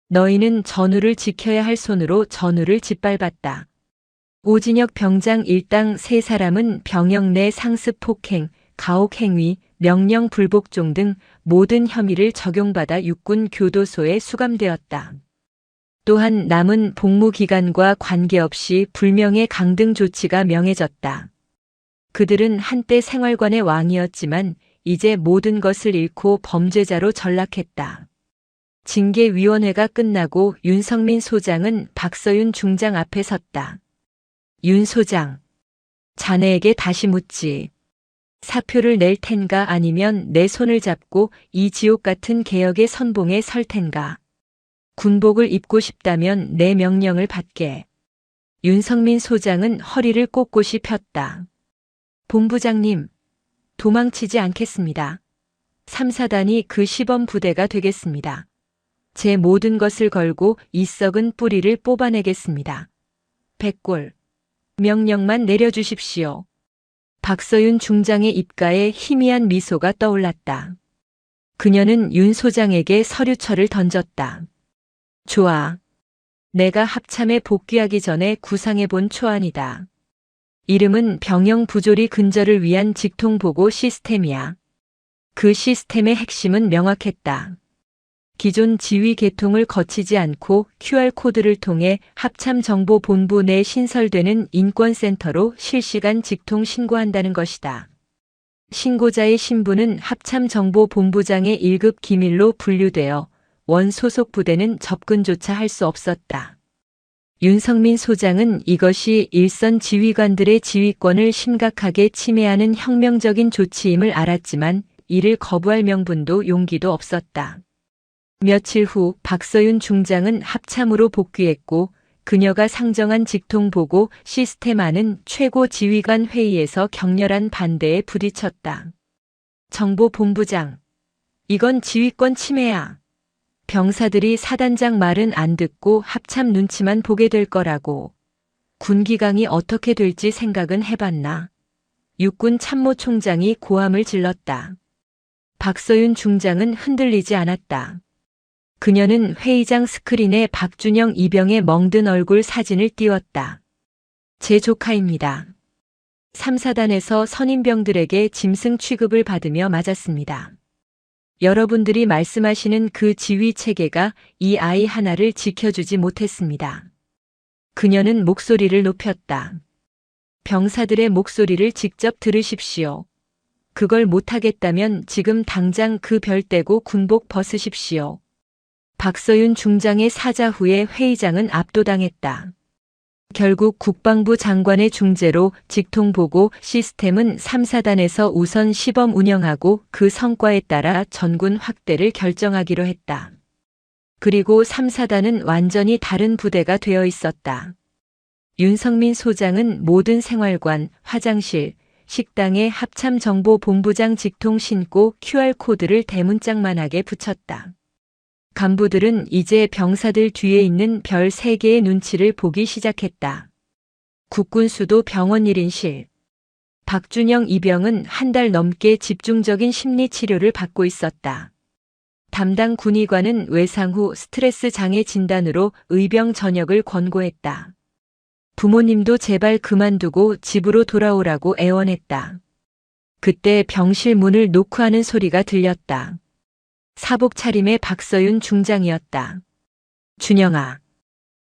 너희는 전우를 지켜야 할 손으로 전우를 짓밟았다. 오진혁 병장 일당 3사람은 병역 내 상습 폭행, 가혹 행위, 명령 불복종 등 모든 혐의를 적용받아 육군 교도소에 수감되었다. 또한 남은 복무 기간과 관계없이 불명예 강등 조치가 명해졌다. 그들은 한때 생활관의 왕이었지만 이제 모든 것을 잃고 범죄자로 전락했다. 징계위원회가 끝나고 윤성민 소장은 박서윤 중장 앞에 섰다. 윤 소장, 자네에게 다시 묻지. 사표를 낼 텐가 아니면 내 손을 잡고 이 지옥 같은 개혁의 선봉에 설 텐가. 군복을 입고 싶다면 내 명령을 받게. 윤성민 소장은 허리를 꼿꼿이 폈다. 본부장님, 도망치지 않겠습니다. 3사단이 그 시범 부대가 되겠습니다. 제 모든 것을 걸고 이 썩은 뿌리를 뽑아내겠습니다. 백골, 명령만 내려주십시오. 박서윤 중장의 입가에 희미한 미소가 떠올랐다. 그녀는 윤 소장에게 서류철을 던졌다. 좋아. 내가 합참에 복귀하기 전에 구상해본 초안이다. 이름은 병영 부조리 근절을 위한 직통보고 시스템이야. 그 시스템의 핵심은 명확했다. 기존 지휘 계통을 거치지 않고 QR코드를 통해 합참정보본부 내 신설되는 인권센터로 실시간 직통 신고한다는 것이다. 신고자의 신분은 합참정보본부장의 1급 기밀로 분류되어 원 소속 부대는 접근조차 할 수 없었다. 윤성민 소장은 이것이 일선 지휘관들의 지휘권을 심각하게 침해하는 혁명적인 조치임을 알았지만 이를 거부할 명분도 용기도 없었다. 며칠 후 박서윤 중장은 합참으로 복귀했고 그녀가 상정한 직통보고 시스템 안은 최고 지휘관 회의에서 격렬한 반대에 부딪혔다. 정보본부장, 이건 지휘권 침해야. 병사들이 사단장 말은 안 듣고 합참 눈치만 보게 될 거라고. 군기강이 어떻게 될지 생각은 해봤나. 육군 참모총장이 고함을 질렀다. 박서윤 중장은 흔들리지 않았다. 그녀는 회의장 스크린에 박준영 이병의 멍든 얼굴 사진을 띄웠다. 제 조카입니다. 3사단에서 선임병들에게 짐승 취급을 받으며 맞았습니다. 여러분들이 말씀하시는 그 지휘 체계가 이 아이 하나를 지켜주지 못했습니다. 그녀는 목소리를 높였다. 병사들의 목소리를 직접 들으십시오. 그걸 못하겠다면 지금 당장 그 별 떼고 군복 벗으십시오. 박서윤 중장의 사자 후에 회의장은 압도당했다. 결국 국방부 장관의 중재로 직통보고 시스템은 3사단에서 우선 시범 운영하고 그 성과에 따라 전군 확대를 결정하기로 했다. 그리고 3사단은 완전히 다른 부대가 되어 있었다. 윤성민 소장은 모든 생활관, 화장실, 식당에 합참정보본부장 직통 신고 QR코드를 대문짝만하게 붙였다. 간부들은 이제 병사들 뒤에 있는 별 3개의 눈치를 보기 시작했다. 국군수도 병원 1인실. 박준영 이병은 한 달 넘게 집중적인 심리치료를 받고 있었다. 담당 군의관은 외상 후 스트레스 장애 진단으로 의병 전역을 권고했다. 부모님도 제발 그만두고 집으로 돌아오라고 애원했다. 그때 병실 문을 노크하는 소리가 들렸다. 사복 차림의 박서윤 중장이었다. 준영아,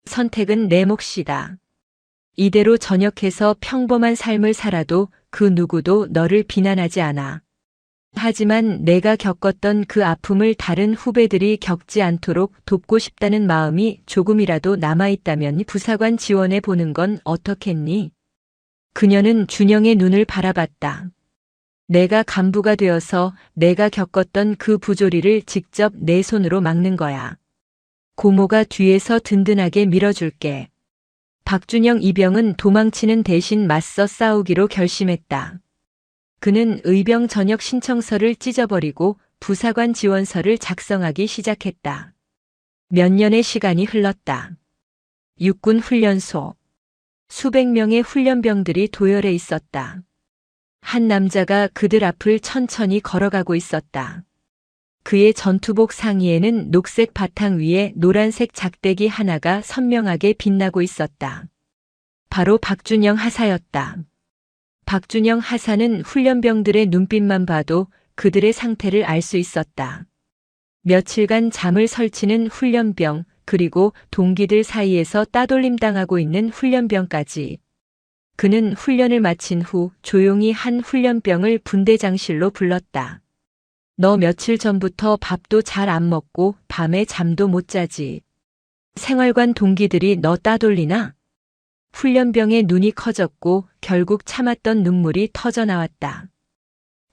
선택은 내 몫이다. 이대로 전역해서 평범한 삶을 살아도 그 누구도 너를 비난하지 않아. 하지만 내가 겪었던 그 아픔을 다른 후배들이 겪지 않도록 돕고 싶다는 마음이 조금이라도 남아있다면 부사관 지원해 보는 건 어떻겠니? 그녀는 준영의 눈을 바라봤다. 내가 간부가 되어서 내가 겪었던 그 부조리를 직접 내 손으로 막는 거야. 고모가 뒤에서 든든하게 밀어줄게. 박준영 이병은 도망치는 대신 맞서 싸우기로 결심했다. 그는 의병 전역 신청서를 찢어버리고 부사관 지원서를 작성하기 시작했다. 몇 년의 시간이 흘렀다. 육군 훈련소. 수백 명의 훈련병들이 도열해 있었다. 한 남자가 그들 앞을 천천히 걸어가고 있었다. 그의 전투복 상의에는 녹색 바탕 위에 노란색 작대기 하나가 선명하게 빛나고 있었다. 바로 박준영 하사였다. 박준영 하사는 훈련병들의 눈빛만 봐도 그들의 상태를 알 수 있었다. 며칠간 잠을 설치는 훈련병, 그리고 동기들 사이에서 따돌림 당하고 있는 훈련병까지. 그는 훈련을 마친 후 조용히 한 훈련병을 분대장실로 불렀다. 너 며칠 전부터 밥도 잘 안 먹고 밤에 잠도 못 자지. 생활관 동기들이 너 따돌리나? 훈련병의 눈이 커졌고 결국 참았던 눈물이 터져 나왔다.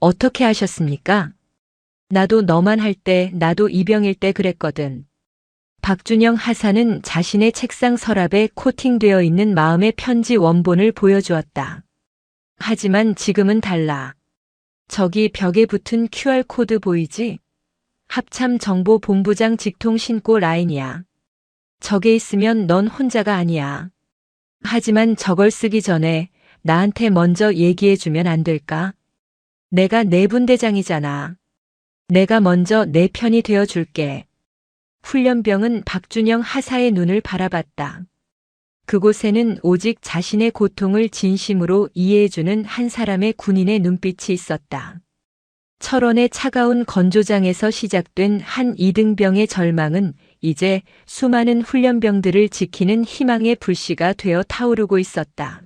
어떻게 하셨습니까? 나도 너만 할 때, 나도 이병일 때 그랬거든. 박준영 하사는 자신의 책상 서랍에 코팅되어 있는 마음의 편지 원본을 보여주었다. 하지만 지금은 달라. 저기 벽에 붙은 QR코드 보이지? 합참정보본부장 직통 신고 라인이야. 저게 있으면 넌 혼자가 아니야. 하지만 저걸 쓰기 전에 나한테 먼저 얘기해주면 안 될까? 내가 내 분대장이잖아. 내가 먼저 내 편이 되어줄게. 훈련병은 박준영 하사의 눈을 바라봤다. 그곳에는 오직 자신의 고통을 진심으로 이해해주는 한 사람의 군인의 눈빛이 있었다. 철원의 차가운 건조장에서 시작된 한 이등병의 절망은 이제 수많은 훈련병들을 지키는 희망의 불씨가 되어 타오르고 있었다.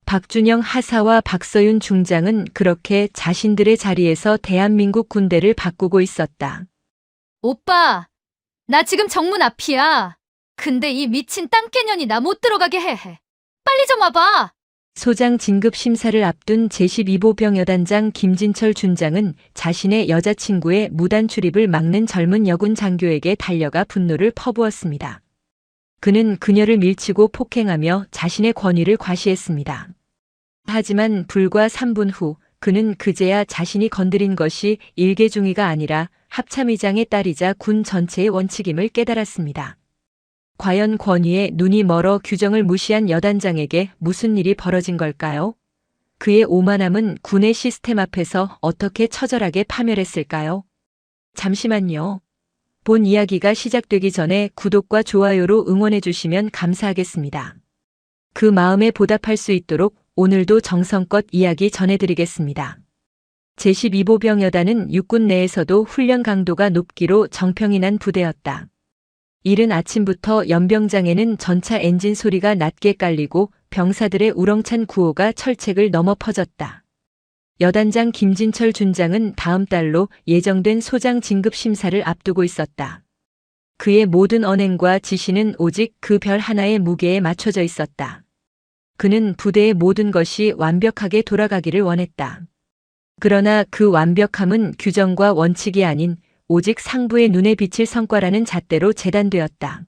박준영 하사와 박서윤 중장은 그렇게 자신들의 자리에서 대한민국 군대를 바꾸고 있었다. 오빠, 나 지금 정문 앞이야. 근데 이 미친 땅개년이 나 못 들어가게 해. 빨리 좀 와봐. 소장 진급 심사를 앞둔 제12보병 여단장 김진철 준장은 자신의 여자친구의 무단 출입을 막는 젊은 여군 장교에게 달려가 분노를 퍼부었습니다. 그는 그녀를 밀치고 폭행하며 자신의 권위를 과시했습니다. 하지만 불과 3분 후 그는 그제야 자신이 건드린 것이 일개중위가 아니라 합참의장의 딸이자 군 전체의 원칙임을 깨달았습니다. 과연 권위에 눈이 멀어 규정을 무시한 여단장에게 무슨 일이 벌어진 걸까요? 그의 오만함은 군의 시스템 앞에서 어떻게 처절하게 파멸했을까요? 잠시만요. 본 이야기가 시작되기 전에 구독과 좋아요로 응원해 주시면 감사하겠습니다. 그 마음에 보답할 수 있도록 오늘도 정성껏 이야기 전해드리겠습니다. 제12보병 여단은 육군 내에서도 훈련 강도가 높기로 정평이 난 부대였다. 이른 아침부터 연병장에는 전차 엔진 소리가 낮게 깔리고 병사들의 우렁찬 구호가 철책을 넘어 퍼졌다. 여단장 김진철 준장은 다음 달로 예정된 소장 진급 심사를 앞두고 있었다. 그의 모든 언행과 지시는 오직 그 별 하나의 무게에 맞춰져 있었다. 그는 부대의 모든 것이 완벽하게 돌아가기를 원했다. 그러나 그 완벽함은 규정과 원칙이 아닌 오직 상부의 눈에 비칠 성과라는 잣대로 재단되었다.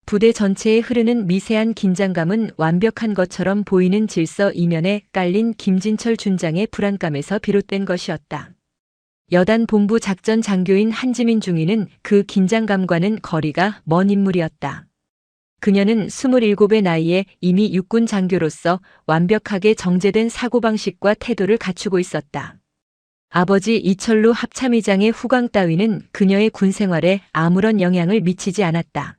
부대 전체에 흐르는 미세한 긴장감은 완벽한 것처럼 보이는 질서 이면에 깔린 김진철 준장의 불안감에서 비롯된 것이었다. 여단 본부 작전 장교인 한지민 중위는 그 긴장감과는 거리가 먼 인물이었다. 그녀는 27의 나이에 이미 육군 장교로서 완벽하게 정제된 사고방식과 태도를 갖추고 있었다. 아버지 이철루 합참의장의 후광 따위는 그녀의 군 생활에 아무런 영향을 미치지 않았다.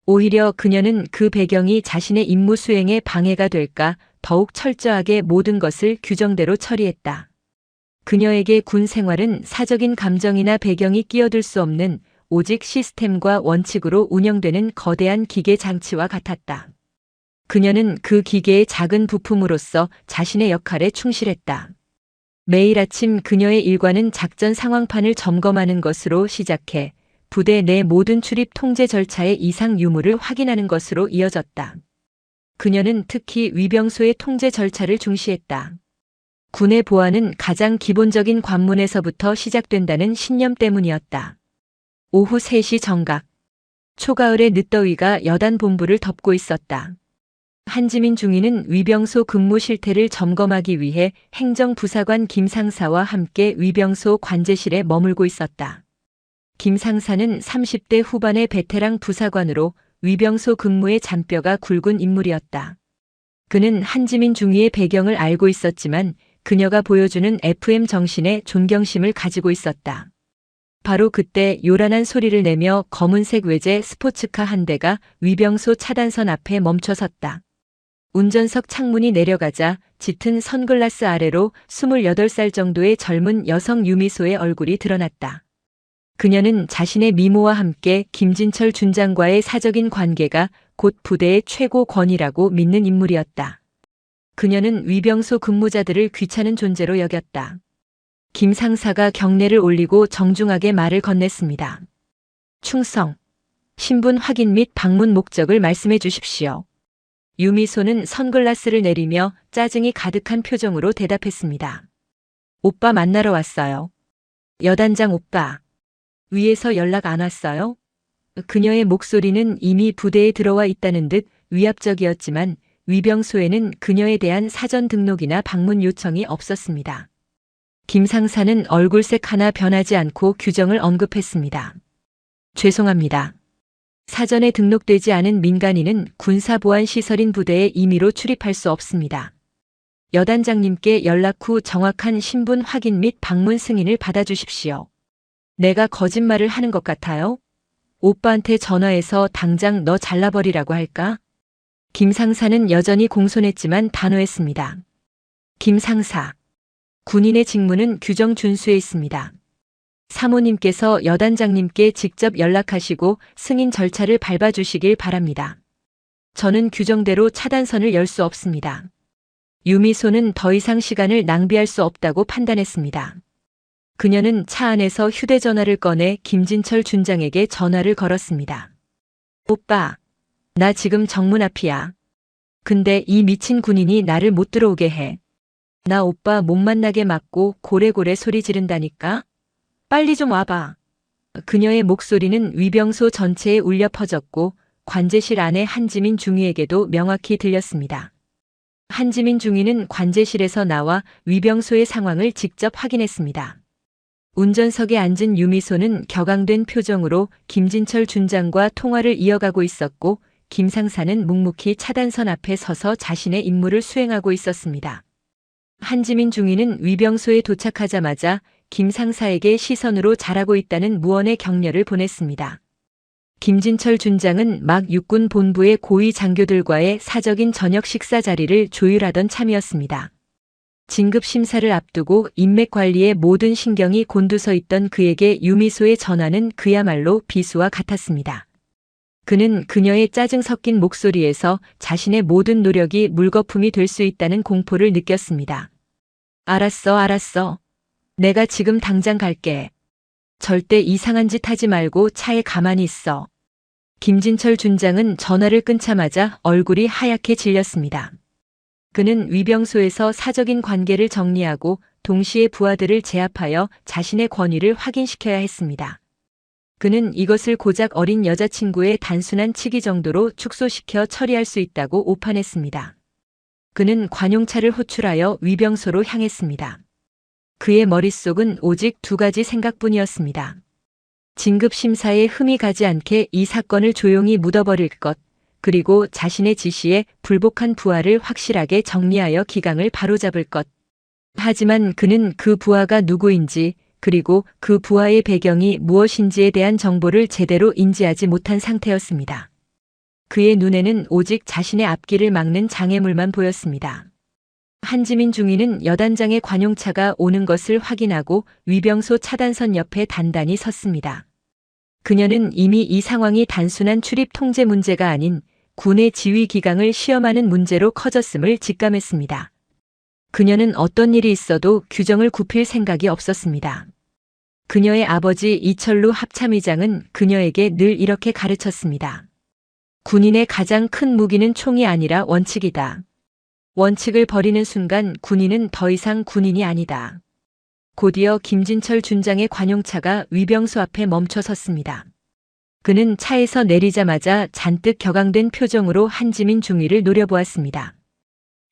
오히려 그녀는 그 배경이 자신의 임무 수행에 방해가 될까 더욱 철저하게 모든 것을 규정대로 처리했다. 그녀에게 군 생활은 사적인 감정이나 배경이 끼어들 수 없는 오직 시스템과 원칙으로 운영되는 거대한 기계 장치와 같았다. 그녀는 그 기계의 작은 부품으로서 자신의 역할에 충실했다. 매일 아침 그녀의 일과는 작전 상황판을 점검하는 것으로 시작해 부대 내 모든 출입 통제 절차의 이상 유무를 확인하는 것으로 이어졌다. 그녀는 특히 위병소의 통제 절차를 중시했다. 군의 보안은 가장 기본적인 관문에서부터 시작된다는 신념 때문이었다. 오후 3시 정각. 초가을의 늦더위가 여단 본부를 덮고 있었다. 한지민 중위는 위병소 근무 실태를 점검하기 위해 행정부사관 김 상사와 함께 위병소 관제실에 머물고 있었다. 김 상사는 30대 후반의 베테랑 부사관으로 위병소 근무의 잔뼈가 굵은 인물이었다. 그는 한지민 중위의 배경을 알고 있었지만 그녀가 보여주는 FM 정신에 존경심을 가지고 있었다. 바로 그때 요란한 소리를 내며 검은색 외제 스포츠카 한 대가 위병소 차단선 앞에 멈춰섰다. 운전석 창문이 내려가자 짙은 선글라스 아래로 28살 정도의 젊은 여성 유미소의 얼굴이 드러났다. 그녀는 자신의 미모와 함께 김진철 준장과의 사적인 관계가 곧 부대의 최고 권위라고 믿는 인물이었다. 그녀는 위병소 근무자들을 귀찮은 존재로 여겼다. 김 상사가 경례를 올리고 정중하게 말을 건넸습니다. 충성, 신분 확인 및 방문 목적을 말씀해 주십시오. 유미소는 선글라스를 내리며 짜증이 가득한 표정으로 대답했습니다. 오빠 만나러 왔어요. 여단장 오빠. 위에서 연락 안 왔어요? 그녀의 목소리는 이미 부대에 들어와 있다는 듯 위압적이었지만 위병소에는 그녀에 대한 사전 등록이나 방문 요청이 없었습니다. 김 상사는 얼굴색 하나 변하지 않고 규정을 언급했습니다. 죄송합니다. 사전에 등록되지 않은 민간인은 군사보안시설인 부대에 임의로 출입할 수 없습니다. 여단장님께 연락 후 정확한 신분 확인 및 방문 승인을 받아주십시오. 내가 거짓말을 하는 것 같아요? 오빠한테 전화해서 당장 너 잘라버리라고 할까? 김 상사는 여전히 공손했지만 단호했습니다. 김 상사. 군인의 직무는 규정 준수에 있습니다. 사모님께서 여단장님께 직접 연락하시고 승인 절차를 밟아주시길 바랍니다. 저는 규정대로 차단선을 열 수 없습니다. 유미소는 더 이상 시간을 낭비할 수 없다고 판단했습니다. 그녀는 차 안에서 휴대전화를 꺼내 김진철 준장에게 전화를 걸었습니다. 오빠, 나 지금 정문 앞이야. 근데 이 미친 군인이 나를 못 들어오게 해. 나 오빠 못 만나게 막고 고래고래 소리 지른다니까? 빨리 좀 와봐. 그녀의 목소리는 위병소 전체에 울려 퍼졌고 관제실 안의 한지민 중위에게도 명확히 들렸습니다. 한지민 중위는 관제실에서 나와 위병소의 상황을 직접 확인했습니다. 운전석에 앉은 유미소는 격앙된 표정으로 김진철 준장과 통화를 이어가고 있었고 김 상사는 묵묵히 차단선 앞에 서서 자신의 임무를 수행하고 있었습니다. 한지민 중위는 위병소에 도착하자마자 김 상사에게 시선으로 잘하고 있다는 무언의 격려를 보냈습니다. 김진철 준장은 막 육군 본부의 고위 장교들과의 사적인 저녁 식사 자리를 조율하던 참이었습니다. 진급 심사를 앞두고 인맥 관리에 모든 신경이 곤두서 있던 그에게 유미소의 전화는 그야말로 비수와 같았습니다. 그는 그녀의 짜증 섞인 목소리에서 자신의 모든 노력이 물거품이 될 수 있다는 공포를 느꼈습니다. 알았어. 내가 지금 당장 갈게. 절대 이상한 짓 하지 말고 차에 가만히 있어. 김진철 준장은 전화를 끊자마자 얼굴이 하얗게 질렸습니다. 그는 위병소에서 사적인 관계를 정리하고 동시에 부하들을 제압하여 자신의 권위를 확인시켜야 했습니다. 그는 이것을 고작 어린 여자친구의 단순한 치기 정도로 축소시켜 처리할 수 있다고 오판했습니다. 그는 관용차를 호출하여 위병소로 향했습니다. 그의 머릿속은 오직 두 가지 생각뿐이었습니다. 진급 심사에 흠이 가지 않게 이 사건을 조용히 묻어버릴 것, 그리고 자신의 지시에 불복한 부하를 확실하게 정리하여 기강을 바로잡을 것. 하지만 그는 그 부하가 누구인지, 그리고 그 부하의 배경이 무엇인지에 대한 정보를 제대로 인지하지 못한 상태였습니다. 그의 눈에는 오직 자신의 앞길을 막는 장애물만 보였습니다. 한지민 중위는 여단장의 관용차가 오는 것을 확인하고 위병소 차단선 옆에 단단히 섰습니다. 그녀는 이미 이 상황이 단순한 출입 통제 문제가 아닌 군의 지휘 기강을 시험하는 문제로 커졌음을 직감했습니다. 그녀는 어떤 일이 있어도 규정을 굽힐 생각이 없었습니다. 그녀의 아버지 이철루 합참의장은 그녀에게 늘 이렇게 가르쳤습니다. 군인의 가장 큰 무기는 총이 아니라 원칙이다. 원칙을 버리는 순간 군인은 더 이상 군인이 아니다. 곧이어 김진철 준장의 관용차가 위병소 앞에 멈춰 섰습니다. 그는 차에서 내리자마자 잔뜩 격앙된 표정으로 한지민 중위를 노려보았습니다.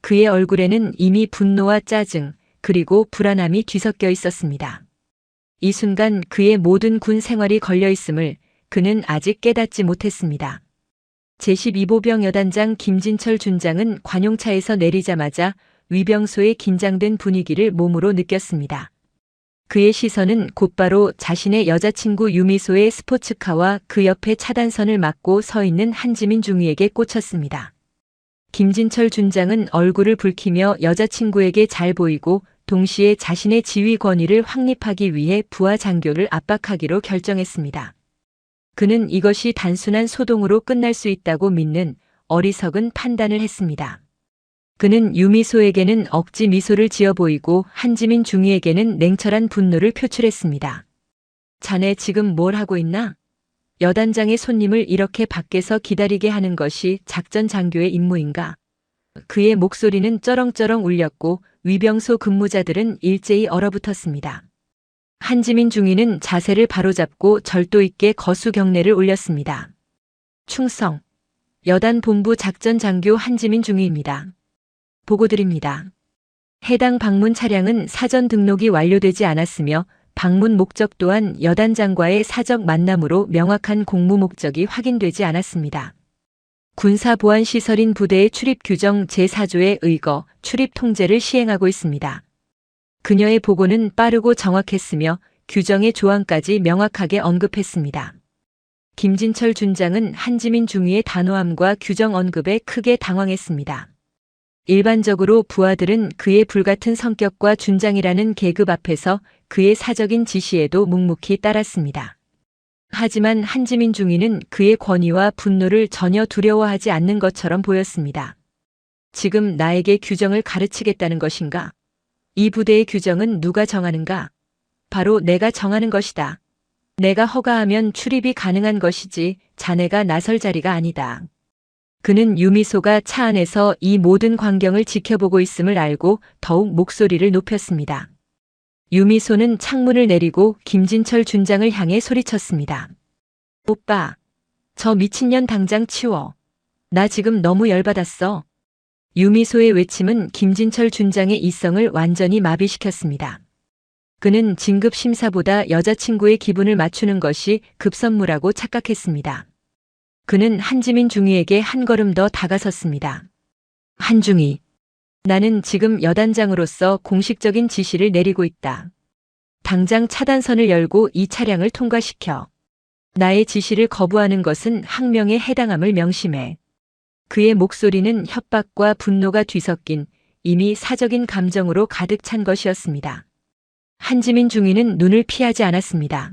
그의 얼굴에는 이미 분노와 짜증, 그리고 불안함이 뒤섞여 있었습니다. 이 순간 그의 모든 군 생활이 걸려 있음을 그는 아직 깨닫지 못했습니다. 제12보병 여단장 김진철 준장은 관용차에서 내리자마자 위병소의 긴장된 분위기를 몸으로 느꼈습니다. 그의 시선은 곧바로 자신의 여자친구 유미소의 스포츠카와 그 옆에 차단선을 막고 서 있는 한지민 중위에게 꽂혔습니다. 김진철 준장은 얼굴을 붉히며 여자친구에게 잘 보이고 동시에 자신의 지휘 권위를 확립하기 위해 부하 장교를 압박하기로 결정했습니다. 그는 이것이 단순한 소동으로 끝날 수 있다고 믿는 어리석은 판단을 했습니다. 그는 유미소에게는 억지 미소를 지어 보이고 한지민 중위에게는 냉철한 분노를 표출했습니다. 자네 지금 뭘 하고 있나? 여단장의 손님을 이렇게 밖에서 기다리게 하는 것이 작전 장교의 임무인가? 그의 목소리는 쩌렁쩌렁 울렸고 위병소 근무자들은 일제히 얼어붙었습니다. 한지민 중위는 자세를 바로잡고 절도 있게 거수 경례를 올렸습니다. 충성. 여단 본부 작전 장교 한지민 중위입니다. 보고드립니다. 해당 방문 차량은 사전 등록이 완료되지 않았으며 방문 목적 또한 여단장과의 사적 만남으로 명확한 공무 목적이 확인되지 않았습니다. 군사보안시설인 부대의 출입 규정 제4조에 의거 출입 통제를 시행하고 있습니다. 그녀의 보고는 빠르고 정확했으며 규정의 조항까지 명확하게 언급했습니다. 김진철 준장은 한지민 중위의 단호함과 규정 언급에 크게 당황했습니다. 일반적으로 부하들은 그의 불같은 성격과 준장이라는 계급 앞에서 그의 사적인 지시에도 묵묵히 따랐습니다. 하지만 한지민 중위는 그의 권위와 분노를 전혀 두려워하지 않는 것처럼 보였습니다. 지금 나에게 규정을 가르치겠다는 것인가? 이 부대의 규정은 누가 정하는가? 바로 내가 정하는 것이다. 내가 허가하면 출입이 가능한 것이지 자네가 나설 자리가 아니다. 그는 유미소가 차 안에서 이 모든 광경을 지켜보고 있음을 알고 더욱 목소리를 높였습니다. 유미소는 창문을 내리고 김진철 준장을 향해 소리쳤습니다. 오빠, 저 미친년 당장 치워. 나 지금 너무 열받았어. 유미소의 외침은 김진철 준장의 이성을 완전히 마비시켰습니다. 그는 진급 심사보다 여자친구의 기분을 맞추는 것이 급선무라고 착각했습니다. 그는 한지민 중위에게 한 걸음 더 다가섰습니다. 한중위, 나는 지금 여단장으로서 공식적인 지시를 내리고 있다. 당장 차단선을 열고 이 차량을 통과시켜. 나의 지시를 거부하는 것은 항명에 해당함을 명심해. 그의 목소리는 협박과 분노가 뒤섞인 이미 사적인 감정으로 가득 찬 것이었습니다. 한지민 중위는 눈을 피하지 않았습니다.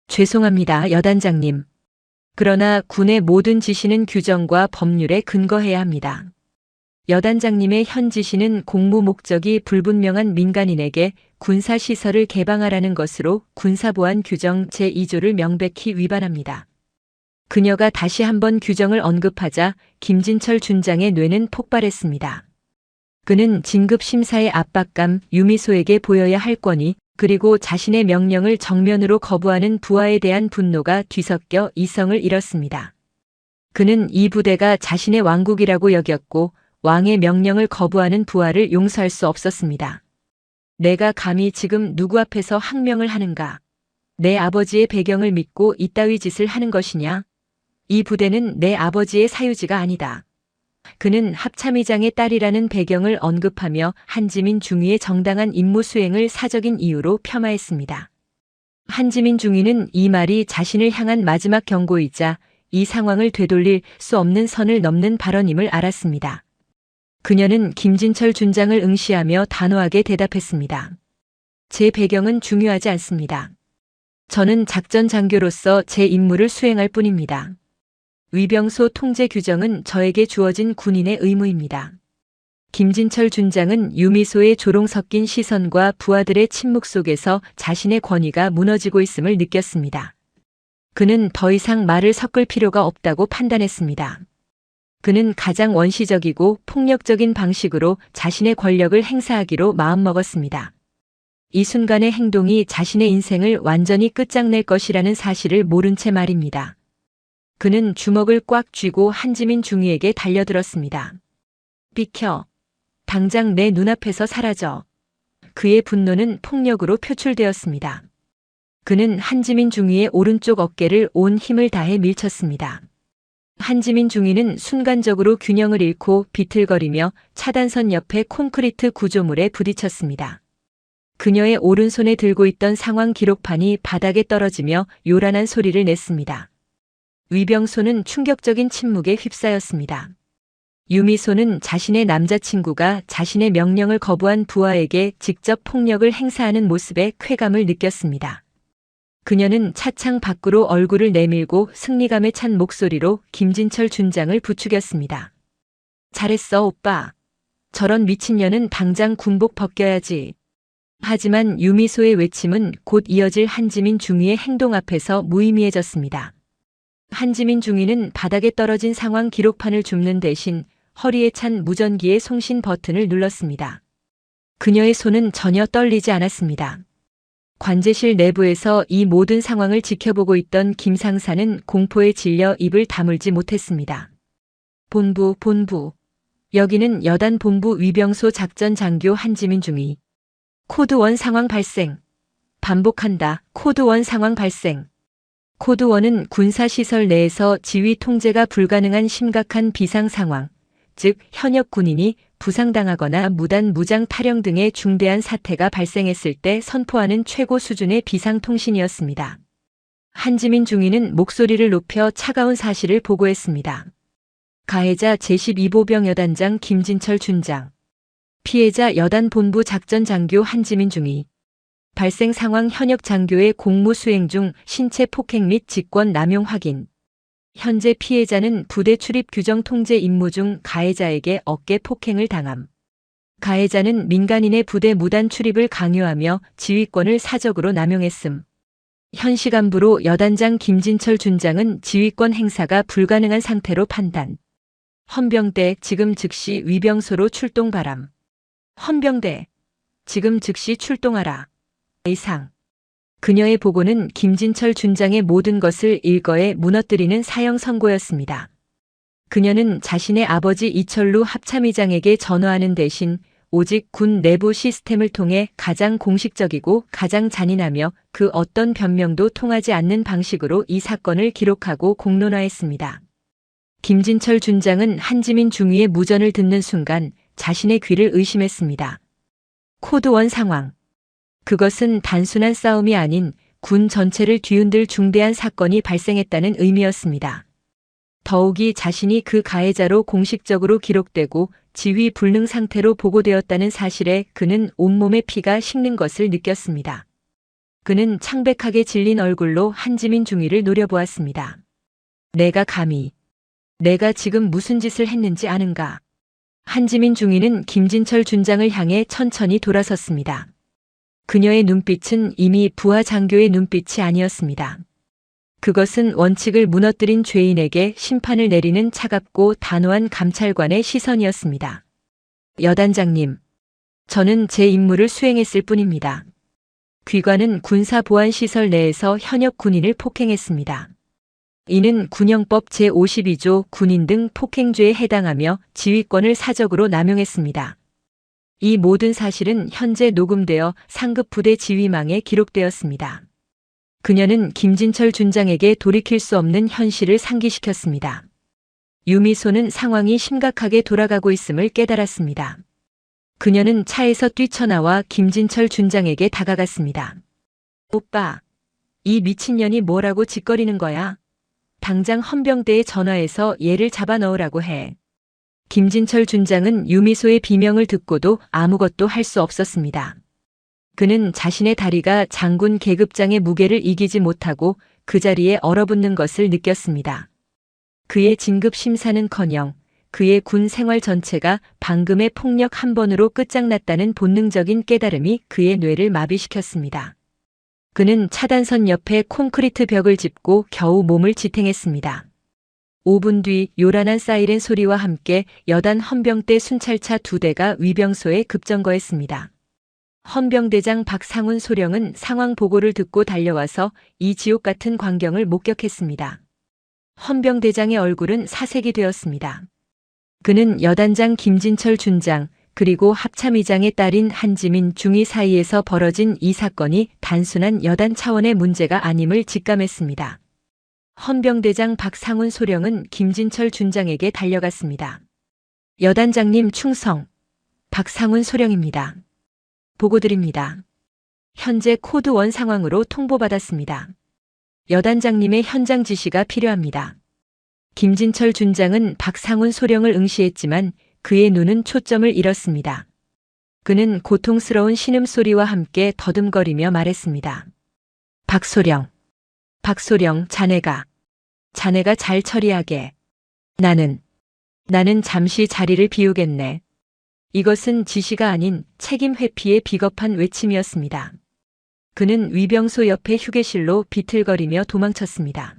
죄송합니다, 여단장님. 그러나 군의 모든 지시는 규정과 법률에 근거해야 합니다. 여단장님의 현 지시는 공무 목적이 불분명한 민간인에게 군사시설을 개방하라는 것으로 군사보안 규정 제2조를 명백히 위반합니다. 그녀가 다시 한번 규정을 언급하자 김진철 준장의 뇌는 폭발했습니다. 그는 진급 심사의 압박감, 유미소에게 보여야 할 권위, 그리고 자신의 명령을 정면으로 거부하는 부하에 대한 분노가 뒤섞여 이성을 잃었습니다. 그는 이 부대가 자신의 왕국이라고 여겼고 왕의 명령을 거부하는 부하를 용서할 수 없었습니다. 내가 감히 지금 누구 앞에서 항명을 하는가? 내 아버지의 배경을 믿고 이따위 짓을 하는 것이냐? 이 부대는 내 아버지의 사유지가 아니다. 그는 합참의장의 딸이라는 배경을 언급하며 한지민 중위의 정당한 임무 수행을 사적인 이유로 폄하했습니다. 한지민 중위는 이 말이 자신을 향한 마지막 경고이자 이 상황을 되돌릴 수 없는 선을 넘는 발언임을 알았습니다. 그녀는 김진철 준장을 응시하며 단호하게 대답했습니다. 제 배경은 중요하지 않습니다. 저는 작전 장교로서 제 임무를 수행할 뿐입니다. 위병소 통제 규정은 저에게 주어진 군인의 의무입니다. 김진철 준장은 유미소의 조롱 섞인 시선과 부하들의 침묵 속에서 자신의 권위가 무너지고 있음을 느꼈습니다. 그는 더 이상 말을 섞을 필요가 없다고 판단했습니다. 그는 가장 원시적이고 폭력적인 방식으로 자신의 권력을 행사하기로 마음먹었습니다. 이 순간의 행동이 자신의 인생을 완전히 끝장낼 것이라는 사실을 모른 채 말입니다. 그는 주먹을 꽉 쥐고 한지민 중위에게 달려들었습니다. 비켜. 당장 내 눈앞에서 사라져. 그의 분노는 폭력으로 표출되었습니다. 그는 한지민 중위의 오른쪽 어깨를 온 힘을 다해 밀쳤습니다. 한지민 중위는 순간적으로 균형을 잃고 비틀거리며 차단선 옆에 콘크리트 구조물에 부딪혔습니다. 그녀의 오른손에 들고 있던 상황 기록판이 바닥에 떨어지며 요란한 소리를 냈습니다. 위병소는 충격적인 침묵에 휩싸였습니다. 유미소는 자신의 남자친구가 자신의 명령을 거부한 부하에게 직접 폭력을 행사하는 모습에 쾌감을 느꼈습니다. 그녀는 차창 밖으로 얼굴을 내밀고 승리감에 찬 목소리로 김진철 준장을 부추겼습니다. 잘했어, 오빠. 저런 미친년은 당장 군복 벗겨야지. 하지만 유미소의 외침은 곧 이어질 한지민 중위의 행동 앞에서 무의미해졌습니다. 한지민 중위는 바닥에 떨어진 상황 기록판을 줍는 대신 허리에 찬 무전기의 송신 버튼을 눌렀습니다. 그녀의 손은 전혀 떨리지 않았습니다. 관제실 내부에서 이 모든 상황을 지켜보고 있던 김 상사는 공포에 질려 입을 다물지 못했습니다. 본부. 여기는 여단 본부 위병소 작전 장교 한지민 중위. 코드 1 상황 발생. 반복한다. 코드 1 상황 발생. 코드 1은 군사시설 내에서 지휘 통제가 불가능한 심각한 비상 상황, 즉 현역 군인이 부상당하거나 무단 무장 탈영 등의 중대한 사태가 발생했을 때 선포하는 최고 수준의 비상통신이었습니다. 한지민 중위는 목소리를 높여 차가운 사실을 보고했습니다. 가해자 제12보병 여단장 김진철 준장. 피해자 여단 본부 작전 장교 한지민 중위. 발생 상황 현역 장교의 공무 수행 중 신체 폭행 및 직권 남용 확인. 현재 피해자는 부대 출입 규정 통제 임무 중 가해자에게 어깨 폭행을 당함. 가해자는 민간인의 부대 무단 출입을 강요하며 지휘권을 사적으로 남용했음. 현 시간부로 여단장 김진철 준장은 지휘권 행사가 불가능한 상태로 판단. 헌병대 지금 즉시 위병소로 출동 바람. 헌병대 지금 즉시 출동하라. 이상. 그녀의 보고는 김진철 준장의 모든 것을 일거에 무너뜨리는 사형 선고였습니다. 그녀는 자신의 아버지 이철루 합참의장에게 전화하는 대신 오직 군 내부 시스템을 통해 가장 공식적이고 가장 잔인하며 그 어떤 변명도 통하지 않는 방식으로 이 사건을 기록하고 공론화했습니다. 김진철 준장은 한지민 중위의 무전을 듣는 순간 자신의 귀를 의심했습니다. 코드 1 상황. 그것은 단순한 싸움이 아닌 군 전체를 뒤흔들 중대한 사건이 발생했다는 의미였습니다. 더욱이 자신이 그 가해자로 공식적으로 기록되고 지휘 불능 상태로 보고되었다는 사실에 그는 온몸에 피가 식는 것을 느꼈습니다. 그는 창백하게 질린 얼굴로 한지민 중위를 노려보았습니다. 내가 감히, 내가 지금 무슨 짓을 했는지 아는가? 한지민 중위는 김진철 준장을 향해 천천히 돌아섰습니다. 그녀의 눈빛은 이미 부하 장교의 눈빛이 아니었습니다. 그것은 원칙을 무너뜨린 죄인에게 심판을 내리는 차갑고 단호한 감찰관의 시선이었습니다. 여단장님, 저는 제 임무를 수행했을 뿐입니다. 귀관은 군사보안시설 내에서 현역 군인을 폭행했습니다. 이는 군형법 제52조 군인 등 폭행죄에 해당하며 지휘권을 사적으로 남용했습니다. 이 모든 사실은 현재 녹음되어 상급 부대 지휘망에 기록되었습니다. 그녀는 김진철 준장에게 돌이킬 수 없는 현실을 상기시켰습니다. 유미소는 상황이 심각하게 돌아가고 있음을 깨달았습니다. 그녀는 차에서 뛰쳐나와 김진철 준장에게 다가갔습니다. 오빠, 이 미친년이 뭐라고 짓거리는 거야? 당장 헌병대에 전화해서 얘를 잡아 넣으라고 해. 김진철 준장은 유미소의 비명을 듣고도 아무것도 할 수 없었습니다. 그는 자신의 다리가 장군 계급장의 무게를 이기지 못하고 그 자리에 얼어붙는 것을 느꼈습니다. 그의 진급 심사는커녕 그의 군 생활 전체가 방금의 폭력 한 번으로 끝장났다는 본능적인 깨달음이 그의 뇌를 마비시켰습니다. 그는 차단선 옆에 콘크리트 벽을 짚고 겨우 몸을 지탱했습니다. 5분 뒤 요란한 사이렌 소리와 함께 여단 헌병대 순찰차 2대가 위병소에 급정거했습니다. 헌병대장 박상훈 소령은 상황 보고를 듣고 달려와서 이 지옥 같은 광경을 목격했습니다. 헌병대장의 얼굴은 사색이 되었습니다. 그는 여단장 김진철 준장 그리고 합참의장의 딸인 한지민 중위 사이에서 벌어진 이 사건이 단순한 여단 차원의 문제가 아님을 직감했습니다. 헌병대장 박상훈 소령은 김진철 준장에게 달려갔습니다. 여단장님 충성. 박상훈 소령입니다. 보고드립니다. 현재 코드 1 상황으로 통보받았습니다. 여단장님의 현장 지시가 필요합니다. 김진철 준장은 박상훈 소령을 응시했지만 그의 눈은 초점을 잃었습니다. 그는 고통스러운 신음소리와 함께 더듬거리며 말했습니다. 박소령, 자네가 잘 처리하게. 나는 잠시 자리를 비우겠네. 이것은 지시가 아닌 책임 회피의 비겁한 외침이었습니다. 그는 위병소 옆의 휴게실로 비틀거리며 도망쳤습니다.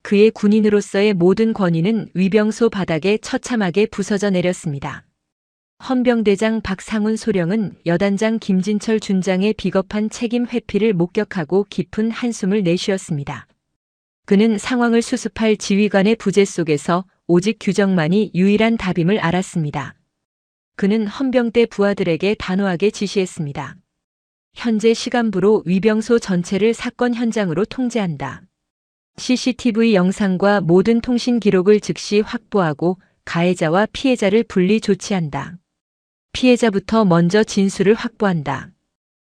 그의 군인으로서의 모든 권위는 위병소 바닥에 처참하게 부서져 내렸습니다. 헌병대장 박상훈 소령은 여단장 김진철 준장의 비겁한 책임 회피를 목격하고 깊은 한숨을 내쉬었습니다. 그는 상황을 수습할 지휘관의 부재 속에서 오직 규정만이 유일한 답임을 알았습니다. 그는 헌병대 부하들에게 단호하게 지시했습니다. 현재 시간부로 위병소 전체를 사건 현장으로 통제한다. CCTV 영상과 모든 통신 기록을 즉시 확보하고 가해자와 피해자를 분리 조치한다. 피해자부터 먼저 진술을 확보한다.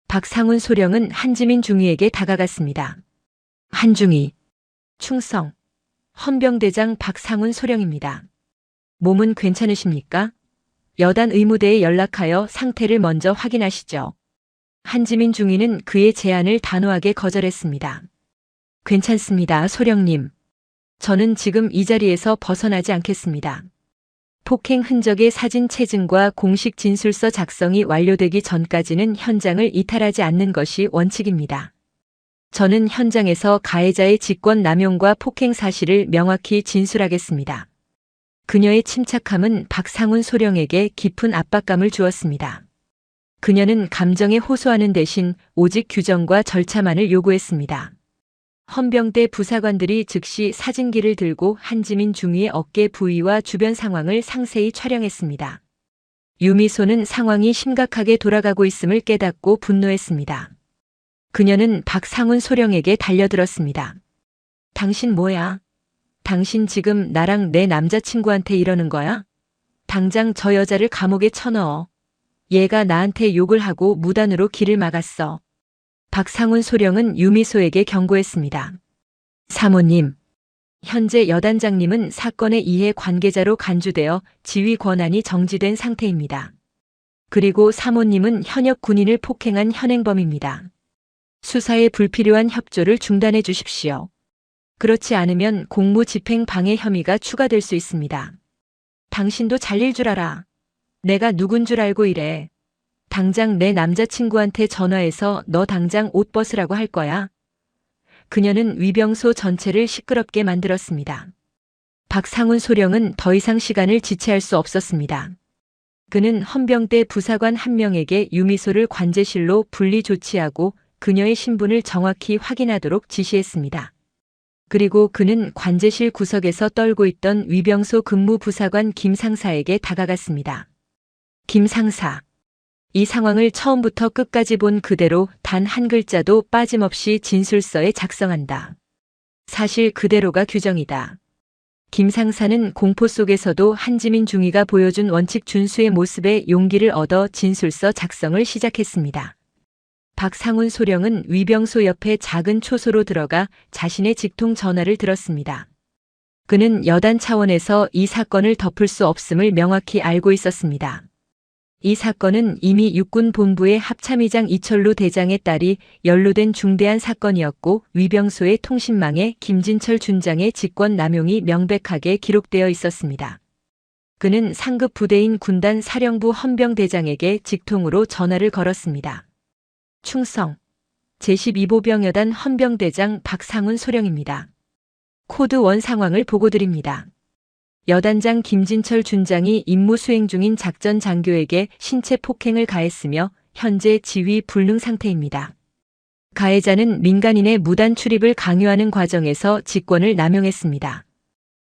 박상훈 소령은 한지민 중위에게 다가갔습니다. 한중위, 충성, 헌병대장 박상훈 소령입니다. 몸은 괜찮으십니까? 여단 의무대에 연락하여 상태를 먼저 확인하시죠. 한지민 중위는 그의 제안을 단호하게 거절했습니다. 괜찮습니다, 소령님. 저는 지금 이 자리에서 벗어나지 않겠습니다. 폭행 흔적의 사진 체증과 공식 진술서 작성이 완료되기 전까지는 현장을 이탈하지 않는 것이 원칙입니다. 저는 현장에서 가해자의 직권 남용과 폭행 사실을 명확히 진술하겠습니다. 그녀의 침착함은 박상훈 소령에게 깊은 압박감을 주었습니다. 그녀는 감정에 호소하는 대신 오직 규정과 절차만을 요구했습니다. 헌병대 부사관들이 즉시 사진기를 들고 한지민 중위의 어깨 부위와 주변 상황을 상세히 촬영했습니다. 유미소는 상황이 심각하게 돌아가고 있음을 깨닫고 분노했습니다. 그녀는 박상훈 소령에게 달려들었습니다. 당신 뭐야? 당신 지금 나랑 내 남자친구한테 이러는 거야? 당장 저 여자를 감옥에 쳐넣어. 얘가 나한테 욕을 하고 무단으로 길을 막았어. 박상훈 소령은 유미소에게 경고했습니다. 사모님, 현재 여단장님은 사건의 이해 관계자로 간주되어 지휘 권한이 정지된 상태입니다. 그리고 사모님은 현역 군인을 폭행한 현행범입니다. 수사에 불필요한 협조를 중단해 주십시오. 그렇지 않으면 공무집행 방해 혐의가 추가될 수 있습니다. 당신도 잘릴 줄 알아. 내가 누군 줄 알고 이래. 당장 내 남자친구한테 전화해서 너 당장 옷 벗으라고 할 거야. 그녀는 위병소 전체를 시끄럽게 만들었습니다. 박상훈 소령은 더 이상 시간을 지체할 수 없었습니다. 그는 헌병대 부사관 한 명에게 유미소를 관제실로 분리 조치하고 그녀의 신분을 정확히 확인하도록 지시했습니다. 그리고 그는 관제실 구석에서 떨고 있던 위병소 근무 부사관 김 상사에게 다가갔습니다. 김 상사. 이 상황을 처음부터 끝까지 본 그대로 단 한 글자도 빠짐없이 진술서에 작성한다. 사실 그대로가 규정이다. 김 상사는 공포 속에서도 한지민 중위가 보여준 원칙 준수의 모습에 용기를 얻어 진술서 작성을 시작했습니다. 박상훈 소령은 위병소 옆에 작은 초소로 들어가 자신의 직통 전화를 들었습니다. 그는 여단 차원에서 이 사건을 덮을 수 없음을 명확히 알고 있었습니다. 이 사건은 이미 육군본부의 합참의장 이철루 대장의 딸이 연루된 중대한 사건이었고 위병소의 통신망에 김진철 준장의 직권 남용이 명백하게 기록되어 있었습니다. 그는 상급 부대인 군단 사령부 헌병대장에게 직통으로 전화를 걸었습니다. 충성. 제12보병여단 헌병대장 박상훈 소령입니다. 코드 1 상황을 보고드립니다. 여단장 김진철 준장이 임무 수행 중인 작전 장교에게 신체 폭행을 가했으며 현재 지휘 불능 상태입니다. 가해자는 민간인의 무단 출입을 강요하는 과정에서 직권을 남용했습니다.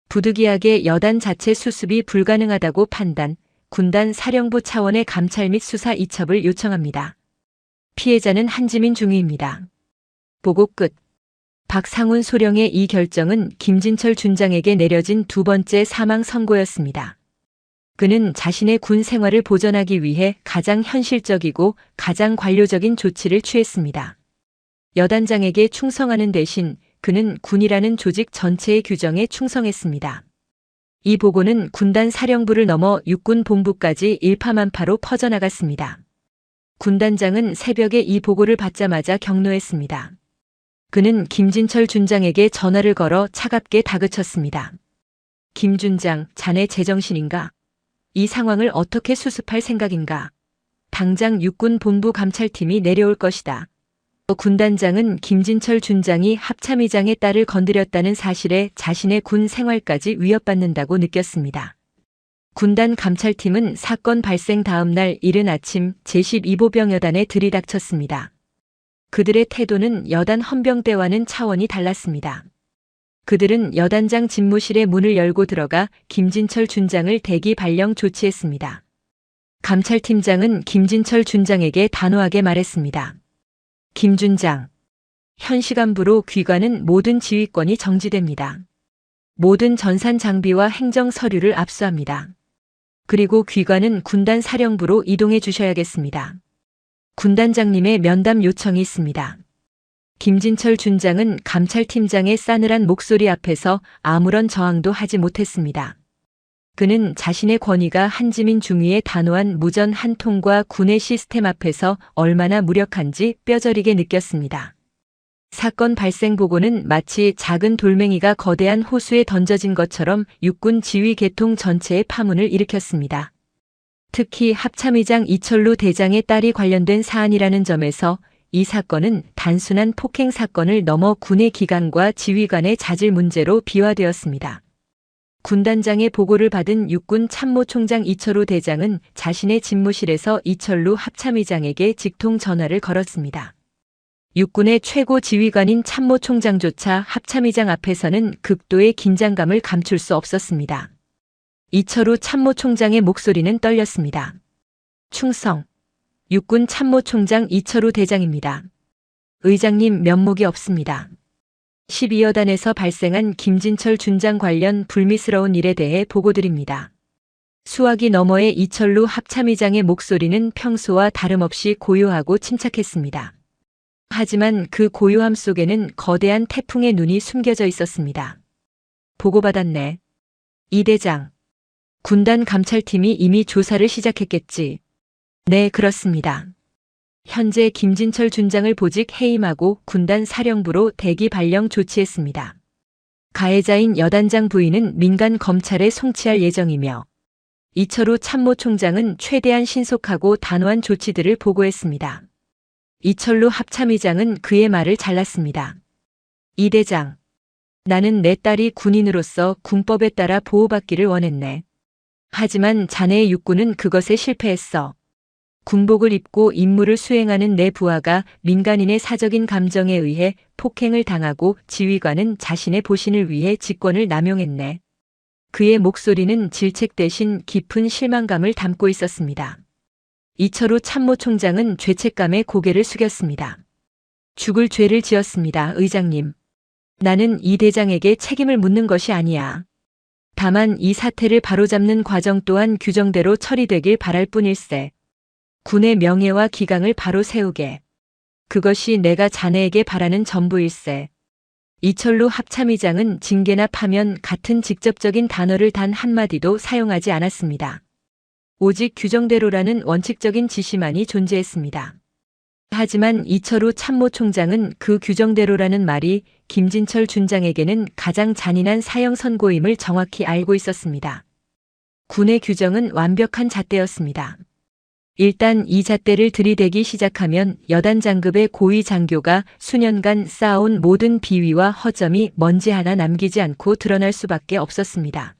부득이하게 여단 자체 수습이 불가능하다고 판단, 군단 사령부 차원의 감찰 및 수사 이첩을 요청합니다. 피해자는 한지민 중위입니다. 보고 끝. 박상훈 소령의 이 결정은 김진철 준장에게 내려진 두 번째 사망 선고였습니다. 그는 자신의 군 생활을 보전하기 위해 가장 현실적이고 가장 관료적인 조치를 취했습니다. 여단장에게 충성하는 대신 그는 군이라는 조직 전체의 규정에 충성했습니다. 이 보고는 군단 사령부를 넘어 육군 본부까지 일파만파로 퍼져나갔습니다. 군단장은 새벽에 이 보고를 받자마자 격노했습니다. 그는 김진철 준장에게 전화를 걸어 차갑게 다그쳤습니다. 김 준장, 자네 제정신인가? 이 상황을 어떻게 수습할 생각인가? 당장 육군 본부 감찰팀이 내려올 것이다. 군단장은 김진철 준장이 합참의장의 딸을 건드렸다는 사실에 자신의 군 생활까지 위협받는다고 느꼈습니다. 군단 감찰팀은 사건 발생 다음 날 이른 아침 제12보병여단에 들이닥쳤습니다. 그들의 태도는 여단 헌병대와는 차원이 달랐습니다. 그들은 여단장 집무실의 문을 열고 들어가 김진철 준장을 대기 발령 조치했습니다. 감찰팀장은 김진철 준장에게 단호하게 말했습니다. 김 준장, 현 시간부로 귀관은 모든 지휘권이 정지됩니다. 모든 전산 장비와 행정 서류를 압수합니다. 그리고 귀관은 군단 사령부로 이동해 주셔야겠습니다. 군단장님의 면담 요청이 있습니다. 김진철 준장은 감찰팀장의 싸늘한 목소리 앞에서 아무런 저항도 하지 못했습니다. 그는 자신의 권위가 한지민 중위의 단호한 무전 한 통과 군의 시스템 앞에서 얼마나 무력한지 뼈저리게 느꼈습니다. 사건 발생 보고는 마치 작은 돌멩이가 거대한 호수에 던져진 것처럼 육군 지휘 계통 전체의 파문을 일으켰습니다. 특히 합참의장 이철루 대장의 딸이 관련된 사안이라는 점에서 이 사건은 단순한 폭행 사건을 넘어 군의 기강과 지휘관의 자질 문제로 비화되었습니다. 군단장의 보고를 받은 육군 참모총장 이철우 대장은 자신의 집무실에서 이철루 합참의장에게 직통 전화를 걸었습니다. 육군의 최고 지휘관인 참모총장조차 합참의장 앞에서는 극도의 긴장감을 감출 수 없었습니다. 이철우 참모총장의 목소리는 떨렸습니다. 충성. 육군 참모총장 이철우 대장입니다. 의장님 면목이 없습니다. 12여단에서 발생한 김진철 준장 관련 불미스러운 일에 대해 보고드립니다. 수화기 너머의 이철루 합참의장의 목소리는 평소와 다름없이 고요하고 침착했습니다. 하지만 그 고요함 속에는 거대한 태풍의 눈이 숨겨져 있었습니다. 보고받았네. 이 대장. 군단 감찰팀이 이미 조사를 시작했겠지. 네, 그렇습니다. 현재 김진철 준장을 보직 해임하고 군단 사령부로 대기 발령 조치했습니다. 가해자인 여단장 부인은 민간 검찰에 송치할 예정이며 이철우 참모총장은 최대한 신속하고 단호한 조치들을 보고했습니다. 이철루 합참의장은 그의 말을 잘랐습니다. 이 대장, 나는 내 딸이 군인으로서 군법에 따라 보호받기를 원했네. 하지만 자네의 육군은 그것에 실패했어. 군복을 입고 임무를 수행하는 내 부하가 민간인의 사적인 감정에 의해 폭행을 당하고 지휘관은 자신의 보신을 위해 직권을 남용했네. 그의 목소리는 질책 대신 깊은 실망감을 담고 있었습니다. 이철우 참모총장은 죄책감에 고개를 숙였습니다. 죽을 죄를 지었습니다, 의장님. 나는 이 대장에게 책임을 묻는 것이 아니야. 다만 이 사태를 바로잡는 과정 또한 규정대로 처리되길 바랄 뿐일세. 군의 명예와 기강을 바로 세우게. 그것이 내가 자네에게 바라는 전부일세. 이철루 합참의장은 징계나 파면 같은 직접적인 단어를 단 한마디도 사용하지 않았습니다. 오직 규정대로라는 원칙적인 지시만이 존재했습니다. 하지만 이철우 참모총장은 그 규정대로라는 말이 김진철 준장에게는 가장 잔인한 사형 선고임을 정확히 알고 있었습니다. 군의 규정은 완벽한 잣대였습니다. 일단 이 잣대를 들이대기 시작하면 여단 장급의 고위 장교가 수년간 쌓아온 모든 비위와 허점이 먼지 하나 남기지 않고 드러날 수밖에 없었습니다.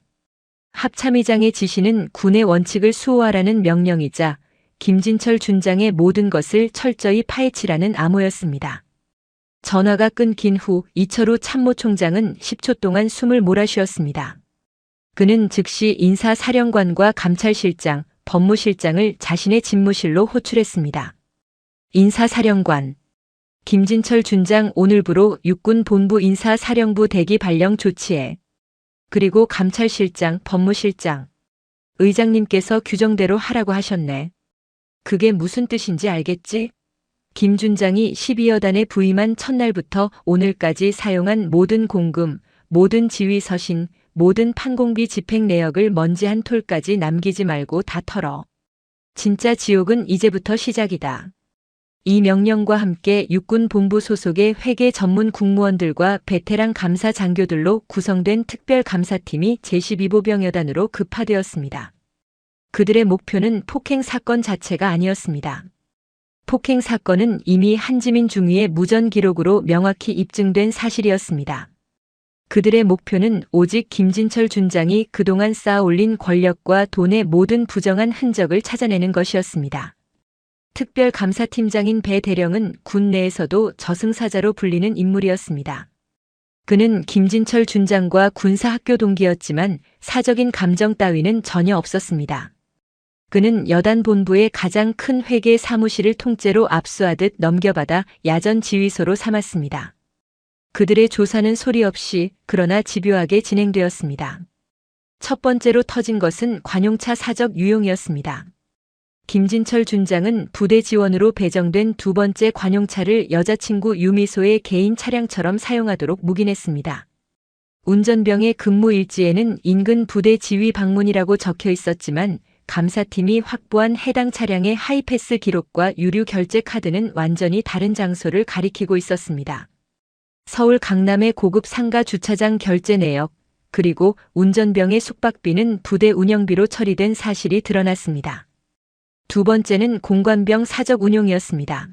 합참의장의 지시는 군의 원칙을 수호하라는 명령이자 김진철 준장의 모든 것을 철저히 파헤치라는 암호였습니다. 전화가 끊긴 후 이철우 참모총장은 10초 동안 숨을 몰아쉬었습니다. 그는 즉시 인사사령관과 감찰실장, 법무실장을 자신의 집무실로 호출했습니다. 인사사령관. 김진철 준장 오늘부로 육군본부 인사사령부 대기 발령 조치해. 그리고 감찰실장, 법무실장. 의장님께서 규정대로 하라고 하셨네. 그게 무슨 뜻인지 알겠지? 김 준장이 12여단에 부임한 첫날부터 오늘까지 사용한 모든 공금, 모든 지휘서신, 모든 판공비 집행 내역을 먼지 한 톨까지 남기지 말고 다 털어. 진짜 지옥은 이제부터 시작이다. 이 명령과 함께 육군본부 소속의 회계 전문 국무원들과 베테랑 감사 장교들로 구성된 특별감사팀이 제12보병여단으로 급파되었습니다. 그들의 목표는 폭행 사건 자체가 아니었습니다. 폭행 사건은 이미 한지민 중위의 무전 기록으로 명확히 입증된 사실이었습니다. 그들의 목표는 오직 김진철 준장이 그동안 쌓아올린 권력과 돈의 모든 부정한 흔적을 찾아내는 것이었습니다. 특별감사팀장인 배 대령은 군 내에서도 저승사자로 불리는 인물이었습니다. 그는 김진철 준장과 군사학교 동기였지만 사적인 감정 따위는 전혀 없었습니다. 그는 여단 본부의 가장 큰 회계 사무실을 통째로 압수하듯 넘겨받아 야전 지휘소로 삼았습니다. 그들의 조사는 소리 없이 그러나 집요하게 진행되었습니다. 첫 번째로 터진 것은 관용차 사적 유용이었습니다. 김진철 준장은 부대 지원으로 배정된 두 번째 관용차를 여자친구 유미소의 개인 차량처럼 사용하도록 묵인했습니다. 운전병의 근무 일지에는 인근 부대 지휘 방문이라고 적혀 있었지만 감사팀이 확보한 해당 차량의 하이패스 기록과 유류 결제 카드는 완전히 다른 장소를 가리키고 있었습니다. 서울 강남의 고급 상가 주차장 결제 내역, 그리고 운전병의 숙박비는 부대 운영비로 처리된 사실이 드러났습니다. 두 번째는 공관병 사적 운용이었습니다.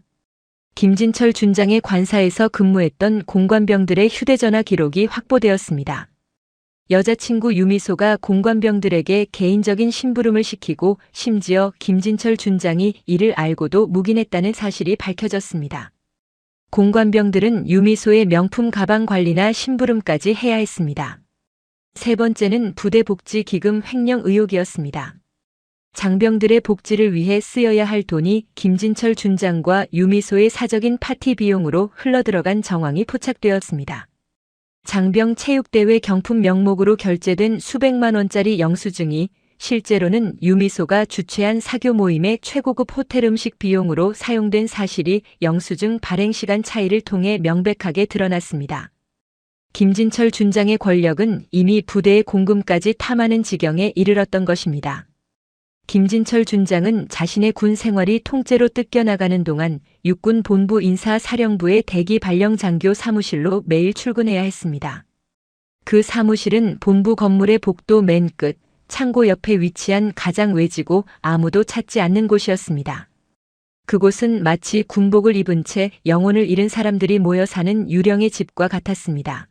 김진철 준장의 관사에서 근무했던 공관병들의 휴대전화 기록이 확보되었습니다. 여자친구 유미소가 공관병들에게 개인적인 심부름을 시키고 심지어 김진철 준장이 이를 알고도 묵인했다는 사실이 밝혀졌습니다. 공관병들은 유미소의 명품 가방 관리나 심부름까지 해야 했습니다. 세 번째는 부대 복지 기금 횡령 의혹이었습니다. 장병들의 복지를 위해 쓰여야 할 돈이 김진철 준장과 유미소의 사적인 파티 비용으로 흘러들어간 정황이 포착되었습니다. 장병 체육대회 경품 명목으로 결제된 수백만 원짜리 영수증이 실제로는 유미소가 주최한 사교 모임의 최고급 호텔 음식 비용으로 사용된 사실이 영수증 발행 시간 차이를 통해 명백하게 드러났습니다. 김진철 준장의 권력은 이미 부대의 공금까지 탐하는 지경에 이르렀던 것입니다. 김진철 준장은 자신의 군 생활이 통째로 뜯겨나가는 동안 육군 본부 인사사령부의 대기 발령 장교 사무실로 매일 출근해야 했습니다. 그 사무실은 본부 건물의 복도 맨 끝, 창고 옆에 위치한 가장 외지고 아무도 찾지 않는 곳이었습니다. 그곳은 마치 군복을 입은 채 영혼을 잃은 사람들이 모여 사는 유령의 집과 같았습니다.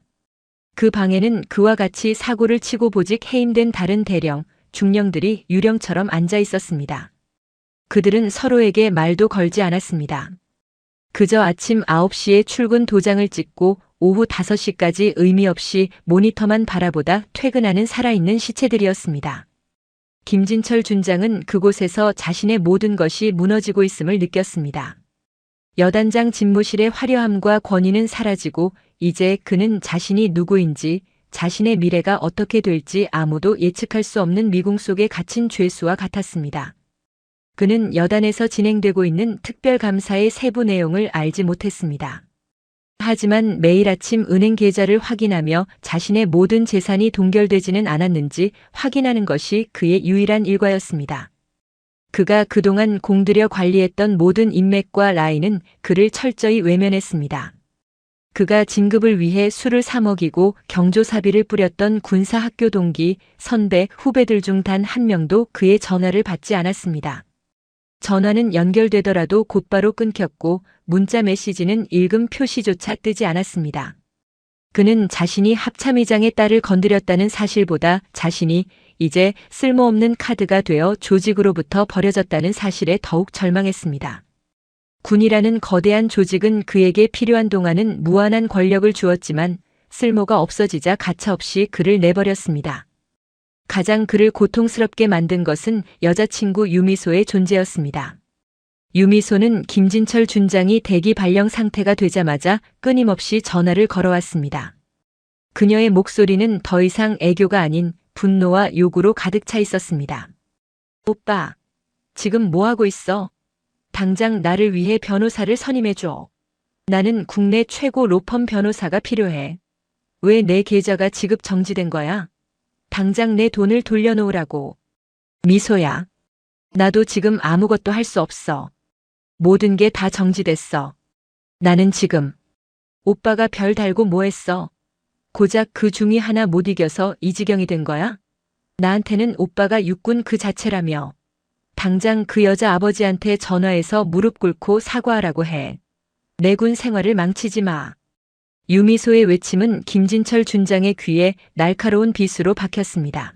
그 방에는 그와 같이 사고를 치고 보직 해임된 다른 대령, 중령들이 유령처럼 앉아 있었습니다. 그들은 서로에게 말도 걸지 않았습니다. 그저 아침 9시에 출근 도장을 찍고 오후 5시까지 의미 없이 모니터만 바라보다 퇴근하는 살아있는 시체들이었습니다. 김진철 준장은 그곳에서 자신의 모든 것이 무너지고 있음을 느꼈습니다. 여단장 집무실의 화려함과 권위는 사라지고 이제 그는 자신이 누구인지, 자신의 미래가 어떻게 될지 아무도 예측할 수 없는 미궁 속에 갇힌 죄수와 같았습니다. 그는 여단에서 진행되고 있는 특별감사의 세부 내용을 알지 못했습니다. 하지만 매일 아침 은행 계좌를 확인하며 자신의 모든 재산이 동결되지는 않았는지 확인하는 것이 그의 유일한 일과였습니다. 그가 그동안 공들여 관리했던 모든 인맥과 라인은 그를 철저히 외면했습니다. 그가 진급을 위해 술을 사 먹이고 경조사비를 뿌렸던 군사학교 동기, 선배, 후배들 중 단 한 명도 그의 전화를 받지 않았습니다. 전화는 연결되더라도 곧바로 끊겼고 문자 메시지는 읽음 표시조차 뜨지 않았습니다. 그는 자신이 합참의장의 딸을 건드렸다는 사실보다 자신이 이제 쓸모없는 카드가 되어 조직으로부터 버려졌다는 사실에 더욱 절망했습니다. 군이라는 거대한 조직은 그에게 필요한 동안은 무한한 권력을 주었지만 쓸모가 없어지자 가차없이 그를 내버렸습니다. 가장 그를 고통스럽게 만든 것은 여자친구 유미소의 존재였습니다. 유미소는 김진철 준장이 대기 발령 상태가 되자마자 끊임없이 전화를 걸어왔습니다. 그녀의 목소리는 더 이상 애교가 아닌 분노와 요구로 가득 차 있었습니다. 오빠, 지금 뭐하고 있어? 당장 나를 위해 변호사를 선임해줘. 나는 국내 최고 로펌 변호사가 필요해. 왜 내 계좌가 지급 정지된 거야? 당장 내 돈을 돌려놓으라고. 미소야. 나도 지금 아무것도 할 수 없어. 모든 게 다 정지됐어. 나는 지금. 오빠가 별 달고 뭐 했어? 고작 그 중이 하나 못 이겨서 이 지경이 된 거야? 나한테는 오빠가 육군 그 자체라며. 당장 그 여자 아버지한테 전화해서 무릎 꿇고 사과하라고 해. 내 군 생활을 망치지 마. 유미소의 외침은 김진철 준장의 귀에 날카로운 빗으로 박혔습니다.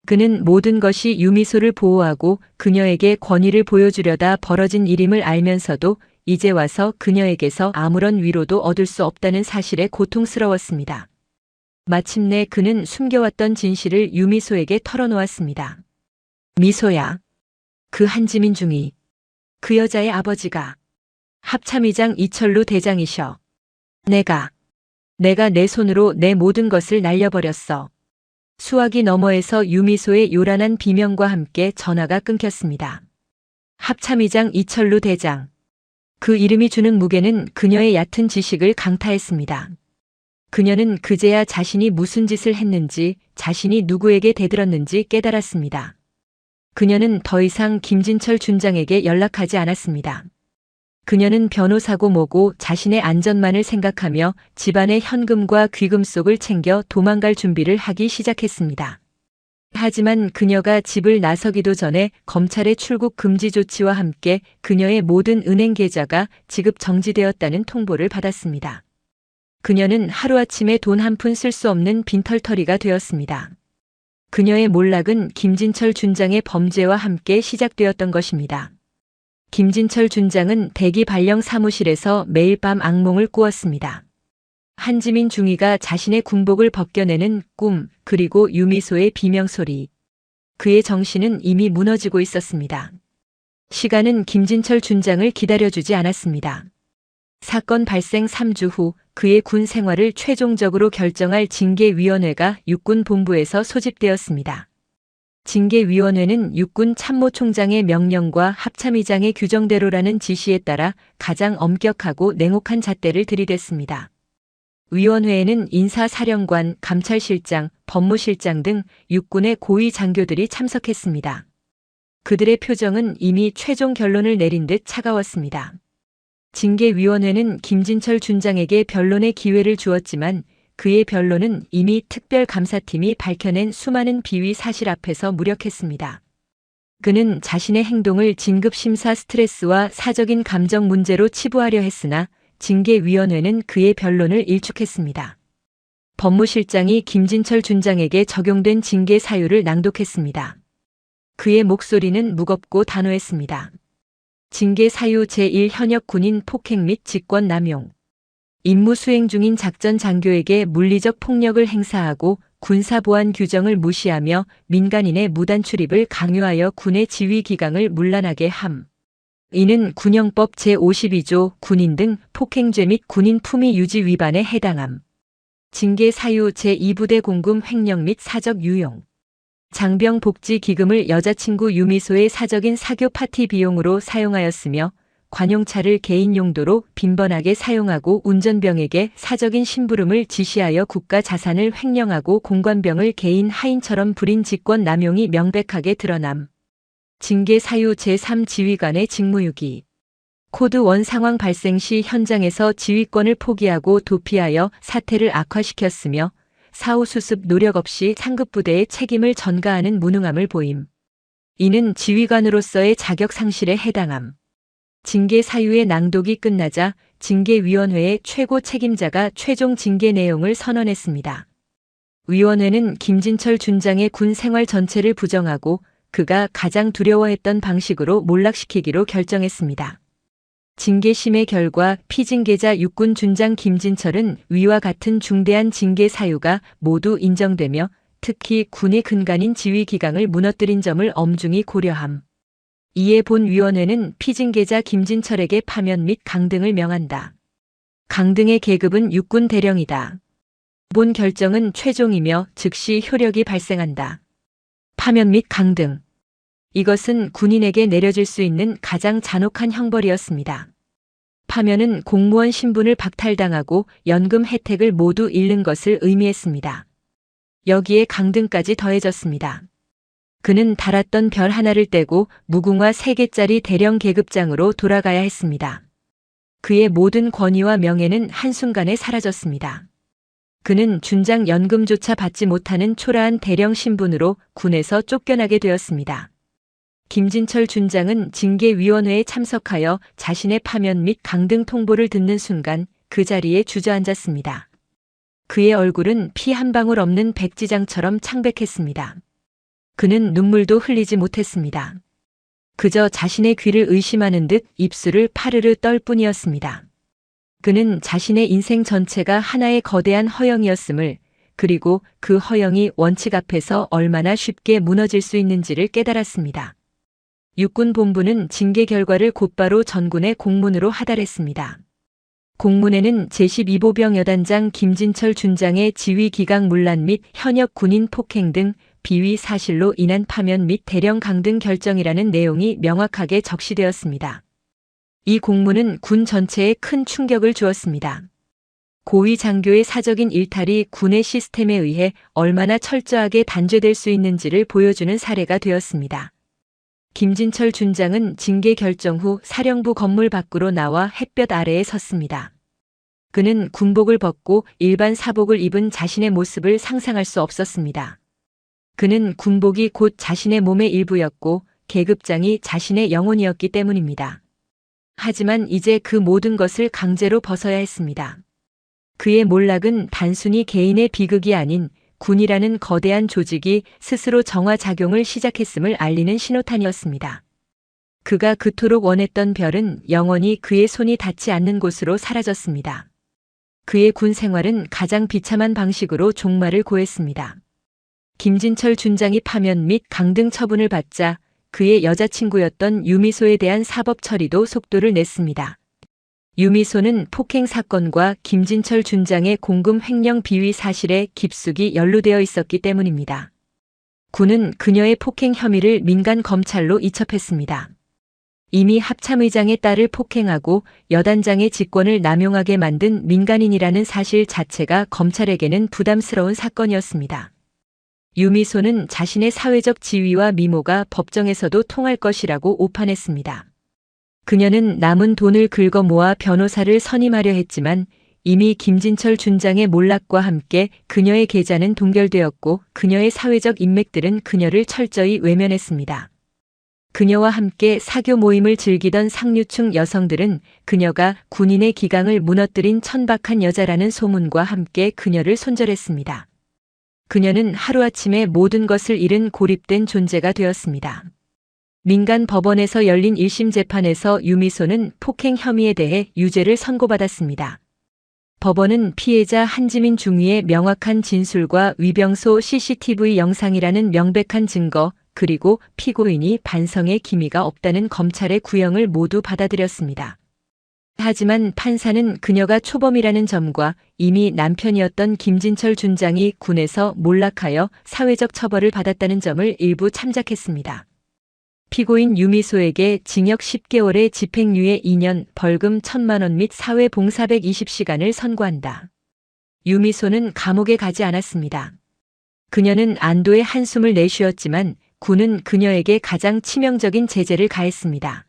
그는 모든 것이 유미소를 보호하고 그녀에게 권위를 보여주려다 벌어진 일임을 알면서도 이제 와서 그녀에게서 아무런 위로도 얻을 수 없다는 사실에 고통스러웠습니다. 마침내 그는 숨겨왔던 진실을 유미소에게 털어놓았습니다. 미소야. 그 한지민 중이 그 여자의 아버지가 합참의장 이철루 대장이셔. 내가 내 손으로 내 모든 것을 날려버렸어. 수화기 너머에서 유미소의 요란한 비명과 함께 전화가 끊겼습니다. 합참의장 이철루 대장. 그 이름이 주는 무게는 그녀의 얕은 지식을 강타했습니다. 그녀는 그제야 자신이 무슨 짓을 했는지, 자신이 누구에게 대들었는지 깨달았습니다. 그녀는 더 이상 김진철 준장에게 연락하지 않았습니다. 그녀는 변호사고 뭐고 자신의 안전만을 생각하며 집안의 현금과 귀금속을 챙겨 도망갈 준비를 하기 시작했습니다. 하지만 그녀가 집을 나서기도 전에 검찰의 출국 금지 조치와 함께 그녀의 모든 은행 계좌가 지급 정지되었다는 통보를 받았습니다. 그녀는 하루아침에 돈 한 푼 쓸 수 없는 빈털터리가 되었습니다. 그녀의 몰락은 김진철 준장의 범죄와 함께 시작되었던 것입니다. 김진철 준장은 대기 발령 사무실에서 매일 밤 악몽을 꾸었습니다. 한지민 중위가 자신의 군복을 벗겨내는 꿈, 그리고 유미소의 비명소리. 그의 정신은 이미 무너지고 있었습니다. 시간은 김진철 준장을 기다려주지 않았습니다. 사건 발생 3주 후 그의 군 생활을 최종적으로 결정할 징계위원회가 육군본부에서 소집되었습니다. 징계위원회는 육군 참모총장의 명령과 합참의장의 규정대로라는 지시에 따라 가장 엄격하고 냉혹한 잣대를 들이댔습니다. 위원회에는 인사사령관, 감찰실장, 법무실장 등 육군의 고위 장교들이 참석했습니다. 그들의 표정은 이미 최종 결론을 내린 듯 차가웠습니다. 징계위원회는 김진철 준장에게 변론의 기회를 주었지만 그의 변론은 이미 특별감사팀이 밝혀낸 수많은 비위 사실 앞에서 무력했습니다. 그는 자신의 행동을 진급심사 스트레스와 사적인 감정 문제로 치부하려 했으나 징계위원회는 그의 변론을 일축했습니다. 법무실장이 김진철 준장에게 적용된 징계 사유를 낭독했습니다. 그의 목소리는 무겁고 단호했습니다. 징계 사유 제1 현역 군인 폭행 및 직권 남용. 임무 수행 중인 작전 장교에게 물리적 폭력을 행사하고 군사보안 규정을 무시하며 민간인의 무단 출입을 강요하여 군의 지휘 기강을 문란하게 함. 이는 군형법 제52조 군인 등 폭행죄 및 군인 품위 유지 위반에 해당함. 징계 사유 제2부대 공금 횡령 및 사적 유용. 장병 복지 기금을 여자친구 유미소의 사적인 사교 파티 비용으로 사용하였으며 관용차를 개인 용도로 빈번하게 사용하고 운전병에게 사적인 심부름을 지시하여 국가 자산을 횡령하고 공관병을 개인 하인처럼 부린 직권 남용이 명백하게 드러남. 징계 사유 제3 지휘관의 직무유기. 코드 원 상황 발생 시 현장에서 지휘권을 포기하고 도피하여 사태를 악화시켰으며 사후 수습 노력 없이 상급 부대의 책임을 전가하는 무능함을 보임. 이는 지휘관으로서의 자격 상실에 해당함. 징계 사유의 낭독이 끝나자 징계위원회의 최고 책임자가 최종 징계 내용을 선언했습니다. 위원회는 김진철 준장의 군 생활 전체를 부정하고 그가 가장 두려워했던 방식으로 몰락시키기로 결정했습니다. 징계심의 결과 피징계자 육군 준장 김진철은 위와 같은 중대한 징계 사유가 모두 인정되며 특히 군의 근간인 지휘기강을 무너뜨린 점을 엄중히 고려함. 이에 본 위원회는 피징계자 김진철에게 파면 및 강등을 명한다. 강등의 계급은 육군 대령이다. 본 결정은 최종이며 즉시 효력이 발생한다. 파면 및 강등. 이것은 군인에게 내려질 수 있는 가장 잔혹한 형벌이었습니다. 파면은 공무원 신분을 박탈당하고 연금 혜택을 모두 잃는 것을 의미했습니다. 여기에 강등까지 더해졌습니다. 그는 달았던 별 하나를 떼고 무궁화 3개짜리 대령 계급장으로 돌아가야 했습니다. 그의 모든 권위와 명예는 한순간에 사라졌습니다. 그는 준장 연금조차 받지 못하는 초라한 대령 신분으로 군에서 쫓겨나게 되었습니다. 김진철 준장은 징계위원회에 참석하여 자신의 파면 및 강등 통보를 듣는 순간 그 자리에 주저앉았습니다. 그의 얼굴은 피 한 방울 없는 백지장처럼 창백했습니다. 그는 눈물도 흘리지 못했습니다. 그저 자신의 귀를 의심하는 듯 입술을 파르르 떨 뿐이었습니다. 그는 자신의 인생 전체가 하나의 거대한 허영이었음을, 그리고 그 허영이 원칙 앞에서 얼마나 쉽게 무너질 수 있는지를 깨달았습니다. 육군본부는 징계 결과를 곧바로 전군에 공문으로 하달했습니다. 공문에는 제12보병 여단장 김진철 준장의 지휘기강 문란 및 현역 군인 폭행 등 비위 사실로 인한 파면 및 대령 강등 결정이라는 내용이 명확하게 적시되었습니다. 이 공문은 군 전체에 큰 충격을 주었습니다. 고위 장교의 사적인 일탈이 군의 시스템에 의해 얼마나 철저하게 단죄될 수 있는지를 보여주는 사례가 되었습니다. 김진철 준장은 징계 결정 후 사령부 건물 밖으로 나와 햇볕 아래에 섰습니다. 그는 군복을 벗고 일반 사복을 입은 자신의 모습을 상상할 수 없었습니다. 그는 군복이 곧 자신의 몸의 일부였고 계급장이 자신의 영혼이었기 때문입니다. 하지만 이제 그 모든 것을 강제로 벗어야 했습니다. 그의 몰락은 단순히 개인의 비극이 아닌 군이라는 거대한 조직이 스스로 정화작용을 시작했음을 알리는 신호탄이었습니다. 그가 그토록 원했던 별은 영원히 그의 손이 닿지 않는 곳으로 사라졌습니다. 그의 군 생활은 가장 비참한 방식으로 종말을 고했습니다. 김진철 준장이 파면 및 강등 처분을 받자 그의 여자친구였던 유미소에 대한 사법 처리도 속도를 냈습니다. 유미소는 폭행 사건과 김진철 준장의 공금 횡령 비위 사실에 깊숙이 연루되어 있었기 때문입니다. 군은 그녀의 폭행 혐의를 민간 검찰로 이첩했습니다. 이미 합참의장의 딸을 폭행하고 여단장의 직권을 남용하게 만든 민간인이라는 사실 자체가 검찰에게는 부담스러운 사건이었습니다. 유미소는 자신의 사회적 지위와 미모가 법정에서도 통할 것이라고 오판했습니다. 그녀는 남은 돈을 긁어 모아 변호사를 선임하려 했지만 이미 김진철 준장의 몰락과 함께 그녀의 계좌는 동결되었고 그녀의 사회적 인맥들은 그녀를 철저히 외면했습니다. 그녀와 함께 사교 모임을 즐기던 상류층 여성들은 그녀가 군인의 기강을 무너뜨린 천박한 여자라는 소문과 함께 그녀를 손절했습니다. 그녀는 하루아침에 모든 것을 잃은 고립된 존재가 되었습니다. 민간 법원에서 열린 1심 재판에서 유미소는 폭행 혐의에 대해 유죄를 선고받았습니다. 법원은 피해자 한지민 중위의 명확한 진술과 위병소 CCTV 영상이라는 명백한 증거, 그리고 피고인이 반성의 기미가 없다는 검찰의 구형을 모두 받아들였습니다. 하지만 판사는 그녀가 초범이라는 점과 이미 남편이었던 김진철 준장이 군에서 몰락하여 사회적 처벌을 받았다는 점을 일부 참작했습니다. 피고인 유미소에게 징역 10개월에 집행유예 2년, 벌금 1,000만 원 및 사회봉사 120시간을 선고한다. 유미소는 감옥에 가지 않았습니다. 그녀는 안도의 한숨을 내쉬었지만 군은 그녀에게 가장 치명적인 제재를 가했습니다.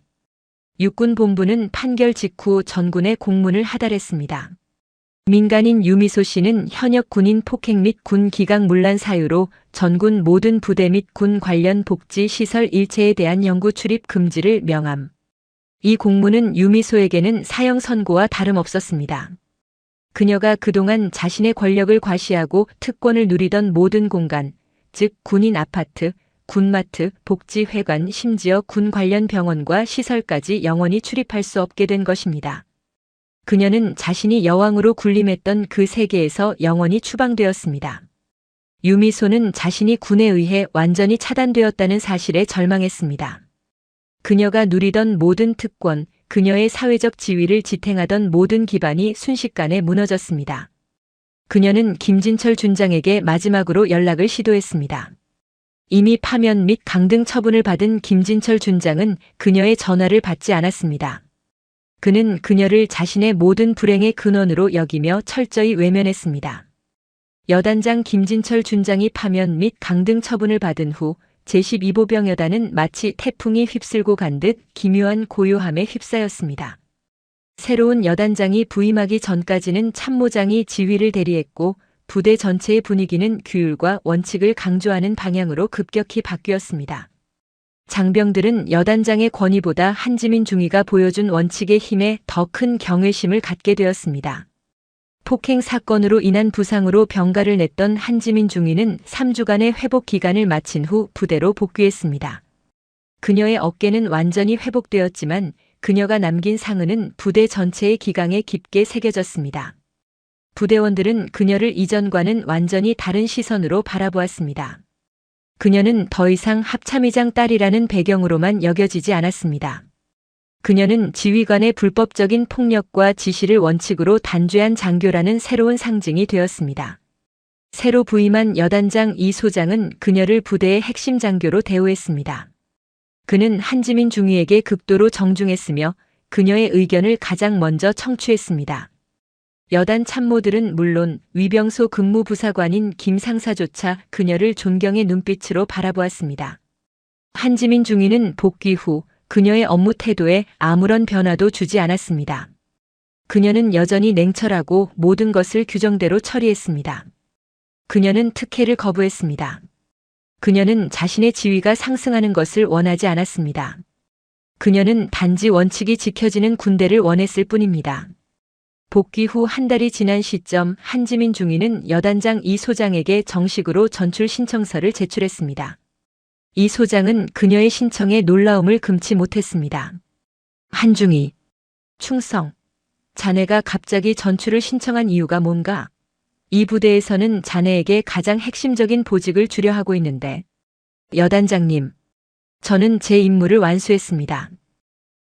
육군본부는 판결 직후 전군에 공문을 하달했습니다. 민간인 유미소 씨는 현역 군인 폭행 및 군 기강 문란 사유로 전군 모든 부대 및 군 관련 복지 시설 일체에 대한 영구 출입 금지를 명함. 이 공문은 유미소에게는 사형 선고와 다름없었습니다. 그녀가 그동안 자신의 권력을 과시하고 특권을 누리던 모든 공간, 즉 군인 아파트, 군마트, 복지회관, 심지어 군 관련 병원과 시설까지 영원히 출입할 수 없게 된 것입니다. 그녀는 자신이 여왕으로 군림했던 그 세계에서 영원히 추방되었습니다. 유미소는 자신이 군에 의해 완전히 차단되었다는 사실에 절망했습니다. 그녀가 누리던 모든 특권, 그녀의 사회적 지위를 지탱하던 모든 기반이 순식간에 무너졌습니다. 그녀는 김진철 준장에게 마지막으로 연락을 시도했습니다. 이미 파면 및 강등 처분을 받은 김진철 준장은 그녀의 전화를 받지 않았습니다. 그는 그녀를 자신의 모든 불행의 근원으로 여기며 철저히 외면했습니다. 여단장 김진철 준장이 파면 및 강등 처분을 받은 후 제12보병 여단은 마치 태풍이 휩쓸고 간 듯 기묘한 고요함에 휩싸였습니다. 새로운 여단장이 부임하기 전까지는 참모장이 지휘를 대리했고 부대 전체의 분위기는 규율과 원칙을 강조하는 방향으로 급격히 바뀌었습니다. 장병들은 여단장의 권위보다 한지민 중위가 보여준 원칙의 힘에 더 큰 경외심을 갖게 되었습니다. 폭행 사건으로 인한 부상으로 병가를 냈던 한지민 중위는 3주간의 회복 기간을 마친 후 부대로 복귀했습니다. 그녀의 어깨는 완전히 회복되었지만 그녀가 남긴 상흔은 부대 전체의 기강에 깊게 새겨졌습니다. 부대원들은 그녀를 이전과는 완전히 다른 시선으로 바라보았습니다. 그녀는 더 이상 합참의장 딸이라는 배경으로만 여겨지지 않았습니다. 그녀는 지휘관의 불법적인 폭력과 지시를 원칙으로 단죄한 장교라는 새로운 상징이 되었습니다. 새로 부임한 여단장 이 소장은 그녀를 부대의 핵심 장교로 대우했습니다. 그는 한지민 중위에게 극도로 정중했으며 그녀의 의견을 가장 먼저 청취했습니다. 여단 참모들은 물론 위병소 근무부사관인 김 상사조차 그녀를 존경의 눈빛으로 바라보았습니다. 한지민 중위는 복귀 후 그녀의 업무 태도에 아무런 변화도 주지 않았습니다. 그녀는 여전히 냉철하고 모든 것을 규정대로 처리했습니다. 그녀는 특혜를 거부했습니다. 그녀는 자신의 지위가 상승하는 것을 원하지 않았습니다. 그녀는 단지 원칙이 지켜지는 군대를 원했을 뿐입니다. 복귀 후 한 달이 지난 시점 한지민 중위는 여단장 이 소장에게 정식으로 전출 신청서를 제출했습니다. 이 소장은 그녀의 신청에 놀라움을 금치 못했습니다. 한중위, 충성, 자네가 갑자기 전출을 신청한 이유가 뭔가? 이 부대에서는 자네에게 가장 핵심적인 보직을 주려 하고 있는데. 여단장님, 저는 제 임무를 완수했습니다.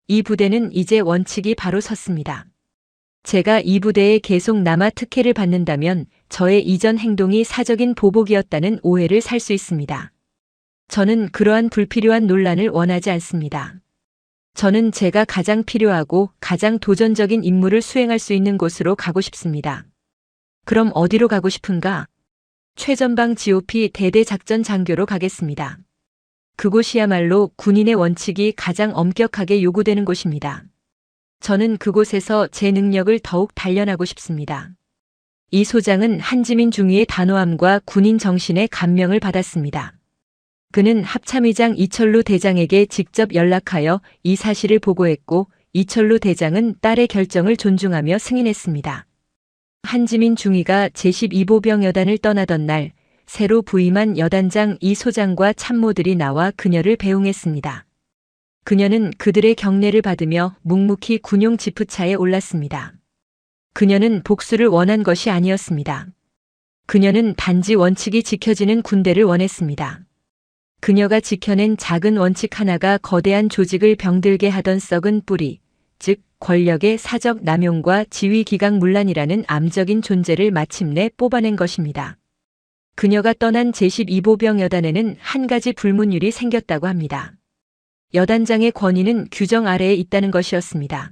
이 부대는 이제 원칙이 바로 섰습니다. 제가 이 부대에 계속 남아 특혜를 받는다면 저의 이전 행동이 사적인 보복이었다는 오해를 살 수 있습니다. 저는 그러한 불필요한 논란을 원하지 않습니다. 저는 제가 가장 필요하고 가장 도전적인 임무를 수행할 수 있는 곳으로 가고 싶습니다. 그럼 어디로 가고 싶은가? 최전방 GOP 대대작전 장교로 가겠습니다. 그곳이야말로 군인의 원칙이 가장 엄격하게 요구되는 곳입니다. 저는 그곳에서 제 능력을 더욱 단련하고 싶습니다. 이 소장은 한지민 중위의 단호함과 군인 정신에 감명을 받았습니다. 그는 합참의장 이철루 대장에게 직접 연락하여 이 사실을 보고했고 이철루 대장은 딸의 결정을 존중하며 승인했습니다. 한지민 중위가 제12보병 여단을 떠나던 날 새로 부임한 여단장 이 소장과 참모들이 나와 그녀를 배웅했습니다. 그녀는 그들의 격려를 받으며 묵묵히 군용 지프차에 올랐습니다. 그녀는 복수를 원한 것이 아니었습니다. 그녀는 단지 원칙이 지켜지는 군대를 원했습니다. 그녀가 지켜낸 작은 원칙 하나가 거대한 조직을 병들게 하던 썩은 뿌리, 즉 권력의 사적 남용과 지휘 기강 문란이라는 암적인 존재를 마침내 뽑아낸 것입니다. 그녀가 떠난 제12보병 여단에는 한 가지 불문율이 생겼다고 합니다. 여단장의 권위는 규정 아래에 있다는 것이었습니다.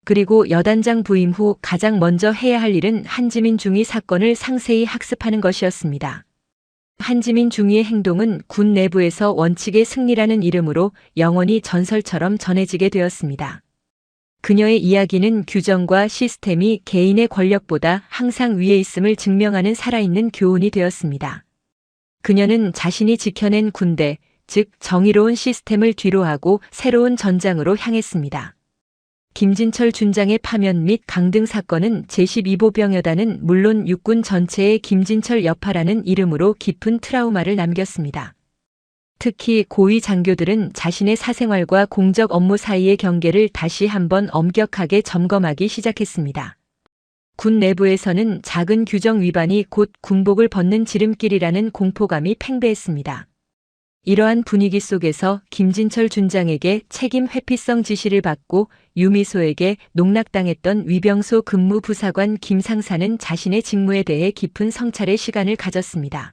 그리고 여단장 부임 후 가장 먼저 해야 할 일은 한지민 중위 사건을 상세히 학습하는 것이었습니다. 한지민 중위의 행동은 군 내부에서 원칙의 승리라는 이름으로 영원히 전설처럼 전해지게 되었습니다. 그녀의 이야기는 규정과 시스템이 개인의 권력보다 항상 위에 있음을 증명하는 살아있는 교훈이 되었습니다. 그녀는 자신이 지켜낸 군대, 즉 정의로운 시스템을 뒤로하고 새로운 전장으로 향했습니다. 김진철 준장의 파면 및 강등 사건은 제12보병여단은 물론 육군 전체에 김진철 여파라는 이름으로 깊은 트라우마를 남겼습니다. 특히 고위 장교들은 자신의 사생활과 공적 업무 사이의 경계를 다시 한번 엄격하게 점검하기 시작했습니다. 군 내부에서는 작은 규정 위반이 곧 군복을 벗는 지름길이라는 공포감이 팽배했습니다. 이러한 분위기 속에서 김진철 준장에게 책임 회피성 지시를 받고 유미소에게 농락당했던 위병소 근무 부사관 김상사는 자신의 직무에 대해 깊은 성찰의 시간을 가졌습니다.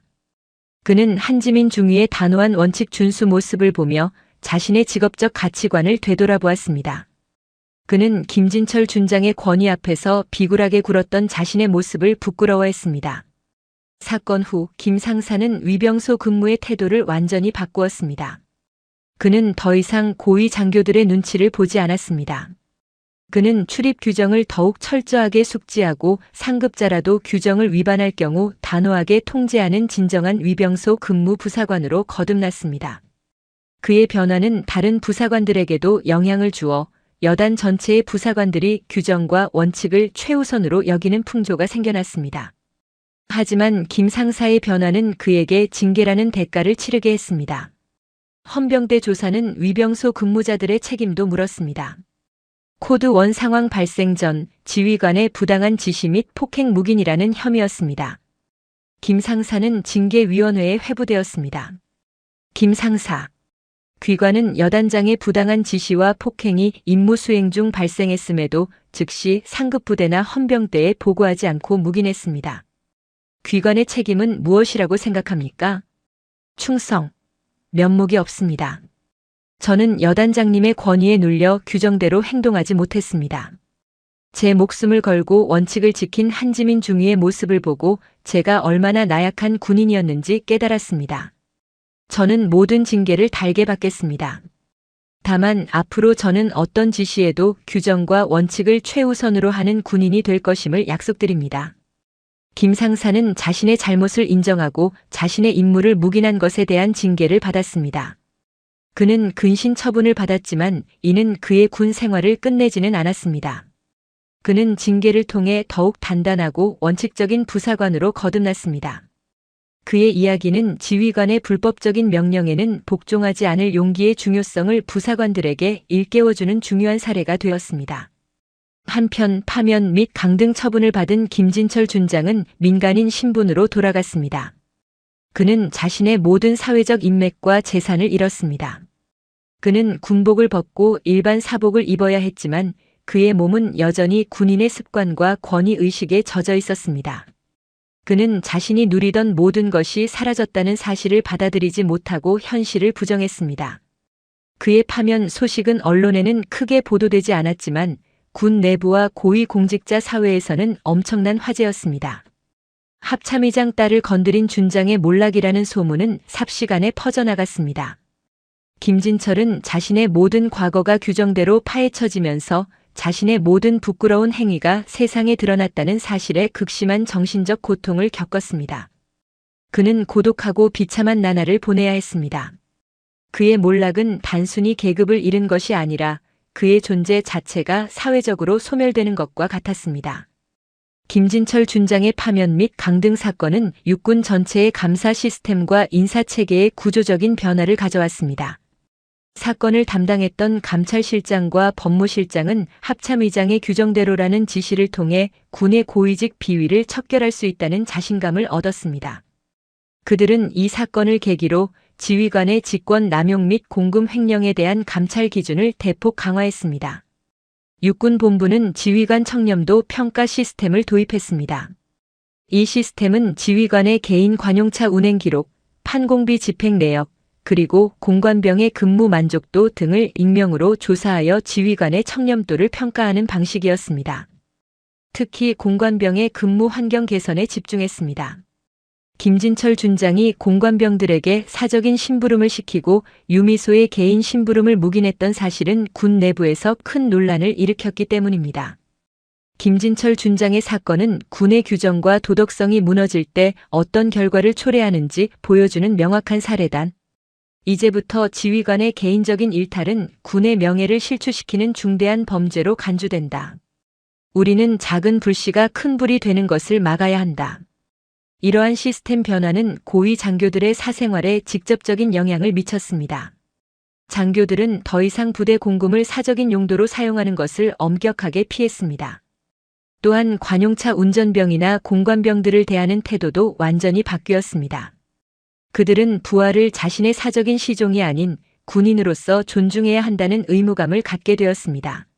그는 한지민 중위의 단호한 원칙 준수 모습을 보며 자신의 직업적 가치관을 되돌아보았습니다. 그는 김진철 준장의 권위 앞에서 비굴하게 굴었던 자신의 모습을 부끄러워했습니다. 사건 후 김 상사는 위병소 근무의 태도를 완전히 바꾸었습니다. 그는 더 이상 고위 장교들의 눈치를 보지 않았습니다. 그는 출입 규정을 더욱 철저하게 숙지하고 상급자라도 규정을 위반할 경우 단호하게 통제하는 진정한 위병소 근무 부사관으로 거듭났습니다. 그의 변화는 다른 부사관들에게도 영향을 주어 여단 전체의 부사관들이 규정과 원칙을 최우선으로 여기는 풍조가 생겨났습니다. 하지만 김 상사의 변화는 그에게 징계라는 대가를 치르게 했습니다. 헌병대 조사는 위병소 근무자들의 책임도 물었습니다. 코드 1 상황 발생 전 지휘관의 부당한 지시 및 폭행 묵인이라는 혐의였습니다. 김 상사는 징계위원회에 회부되었습니다. 김 상사. 귀관은 여단장의 부당한 지시와 폭행이 임무 수행 중 발생했음에도 즉시 상급부대나 헌병대에 보고하지 않고 묵인했습니다. 귀관의 책임은 무엇이라고 생각합니까? 충성. 면목이 없습니다. 저는 여단장님의 권위에 눌려 규정대로 행동하지 못했습니다. 제 목숨을 걸고 원칙을 지킨 한지민 중위의 모습을 보고 제가 얼마나 나약한 군인이었는지 깨달았습니다. 저는 모든 징계를 달게 받겠습니다. 다만 앞으로 저는 어떤 지시에도 규정과 원칙을 최우선으로 하는 군인이 될 것임을 약속드립니다. 김 상사는 자신의 잘못을 인정하고 자신의 임무를 묵인한 것에 대한 징계를 받았습니다. 그는 근신 처분을 받았지만 이는 그의 군 생활을 끝내지는 않았습니다. 그는 징계를 통해 더욱 단단하고 원칙적인 부사관으로 거듭났습니다. 그의 이야기는 지휘관의 불법적인 명령에는 복종하지 않을 용기의 중요성을 부사관들에게 일깨워주는 중요한 사례가 되었습니다. 한편 파면 및 강등 처분을 받은 김진철 준장은 민간인 신분으로 돌아갔습니다. 그는 자신의 모든 사회적 인맥과 재산을 잃었습니다. 그는 군복을 벗고 일반 사복을 입어야 했지만 그의 몸은 여전히 군인의 습관과 권위의식에 젖어 있었습니다. 그는 자신이 누리던 모든 것이 사라졌다는 사실을 받아들이지 못하고 현실을 부정했습니다. 그의 파면 소식은 언론에는 크게 보도되지 않았지만 군 내부와 고위 공직자 사회에서는 엄청난 화제였습니다. 합참의장 딸을 건드린 준장의 몰락이라는 소문은 삽시간에 퍼져나갔습니다. 김진철은 자신의 모든 과거가 규정대로 파헤쳐지면서 자신의 모든 부끄러운 행위가 세상에 드러났다는 사실에 극심한 정신적 고통을 겪었습니다. 그는 고독하고 비참한 나날을 보내야 했습니다. 그의 몰락은 단순히 계급을 잃은 것이 아니라 그의 존재 자체가 사회적으로 소멸되는 것과 같았습니다. 김진철 준장의 파면 및 강등 사건은 육군 전체의 감사 시스템과 인사체계의 구조적인 변화를 가져왔습니다. 사건을 담당했던 감찰실장과 법무실장은 합참의장의 규정대로라는 지시를 통해 군의 고위직 비위를 척결할 수 있다는 자신감을 얻었습니다. 그들은 이 사건을 계기로 지휘관의 직권 남용 및 공금 횡령에 대한 감찰 기준을 대폭 강화했습니다. 육군본부는 지휘관 청렴도 평가 시스템을 도입했습니다. 이 시스템은 지휘관의 개인 관용차 운행 기록, 판공비 집행 내역, 그리고 공관병의 근무 만족도 등을 익명으로 조사하여 지휘관의 청렴도를 평가하는 방식이었습니다. 특히 공관병의 근무 환경 개선에 집중했습니다. 김진철 준장이 공관병들에게 사적인 심부름을 시키고 유미소의 개인 심부름을 묵인했던 사실은 군 내부에서 큰 논란을 일으켰기 때문입니다. 김진철 준장의 사건은 군의 규정과 도덕성이 무너질 때 어떤 결과를 초래하는지 보여주는 명확한 사례단. 이제부터 지휘관의 개인적인 일탈은 군의 명예를 실추시키는 중대한 범죄로 간주된다. 우리는 작은 불씨가 큰 불이 되는 것을 막아야 한다. 이러한 시스템 변화는 고위 장교들의 사생활에 직접적인 영향을 미쳤습니다. 장교들은 더 이상 부대 공금을 사적인 용도로 사용하는 것을 엄격하게 피했습니다. 또한 관용차 운전병이나 공관병들을 대하는 태도도 완전히 바뀌었습니다. 그들은 부하를 자신의 사적인 시종이 아닌 군인으로서 존중해야 한다는 의무감을 갖게 되었습니다.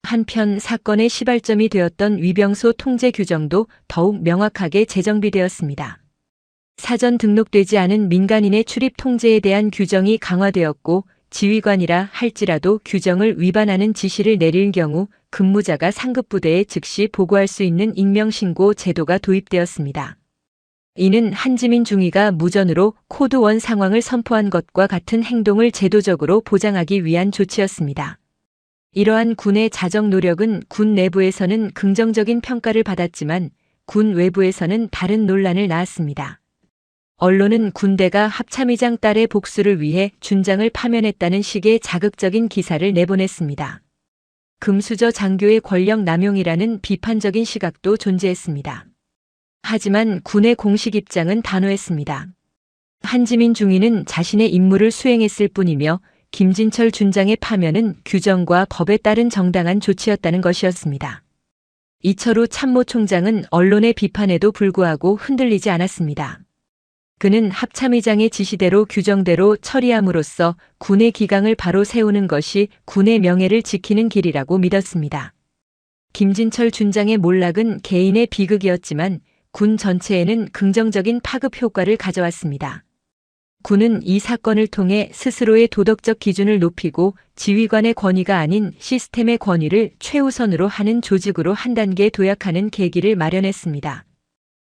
한편 사건의 시발점이 되었던 위병소 통제 규정도 더욱 명확하게 재정비되었습니다. 사전 등록되지 않은 민간인의 출입 통제에 대한 규정이 강화되었고 지휘관이라 할지라도 규정을 위반하는 지시를 내릴 경우 근무자가 상급부대에 즉시 보고할 수 있는 익명신고 제도가 도입되었습니다. 이는 한지민 중위가 무전으로 코드 1 상황을 선포한 것과 같은 행동을 제도적으로 보장하기 위한 조치였습니다. 이러한 군의 자정 노력은 군 내부에서는 긍정적인 평가를 받았지만 군 외부에서는 다른 논란을 낳았습니다. 언론은 군대가 합참의장 딸의 복수를 위해 준장을 파면했다는 식의 자극적인 기사를 내보냈습니다. 금수저 장교의 권력 남용이라는 비판적인 시각도 존재했습니다. 하지만 군의 공식 입장은 단호했습니다. 한지민 중위는 자신의 임무를 수행했을 뿐이며 김진철 준장의 파면은 규정과 법에 따른 정당한 조치였다는 것이었습니다. 이철우 참모총장은 언론의 비판에도 불구하고 흔들리지 않았습니다. 그는 합참의장의 지시대로 규정대로 처리함으로써 군의 기강을 바로 세우는 것이 군의 명예를 지키는 길이라고 믿었습니다. 김진철 준장의 몰락은 개인의 비극이었지만 군 전체에는 긍정적인 파급 효과를 가져왔습니다. 군은 이 사건을 통해 스스로의 도덕적 기준을 높이고 지휘관의 권위가 아닌 시스템의 권위를 최우선으로 하는 조직으로 한 단계 도약하는 계기를 마련했습니다.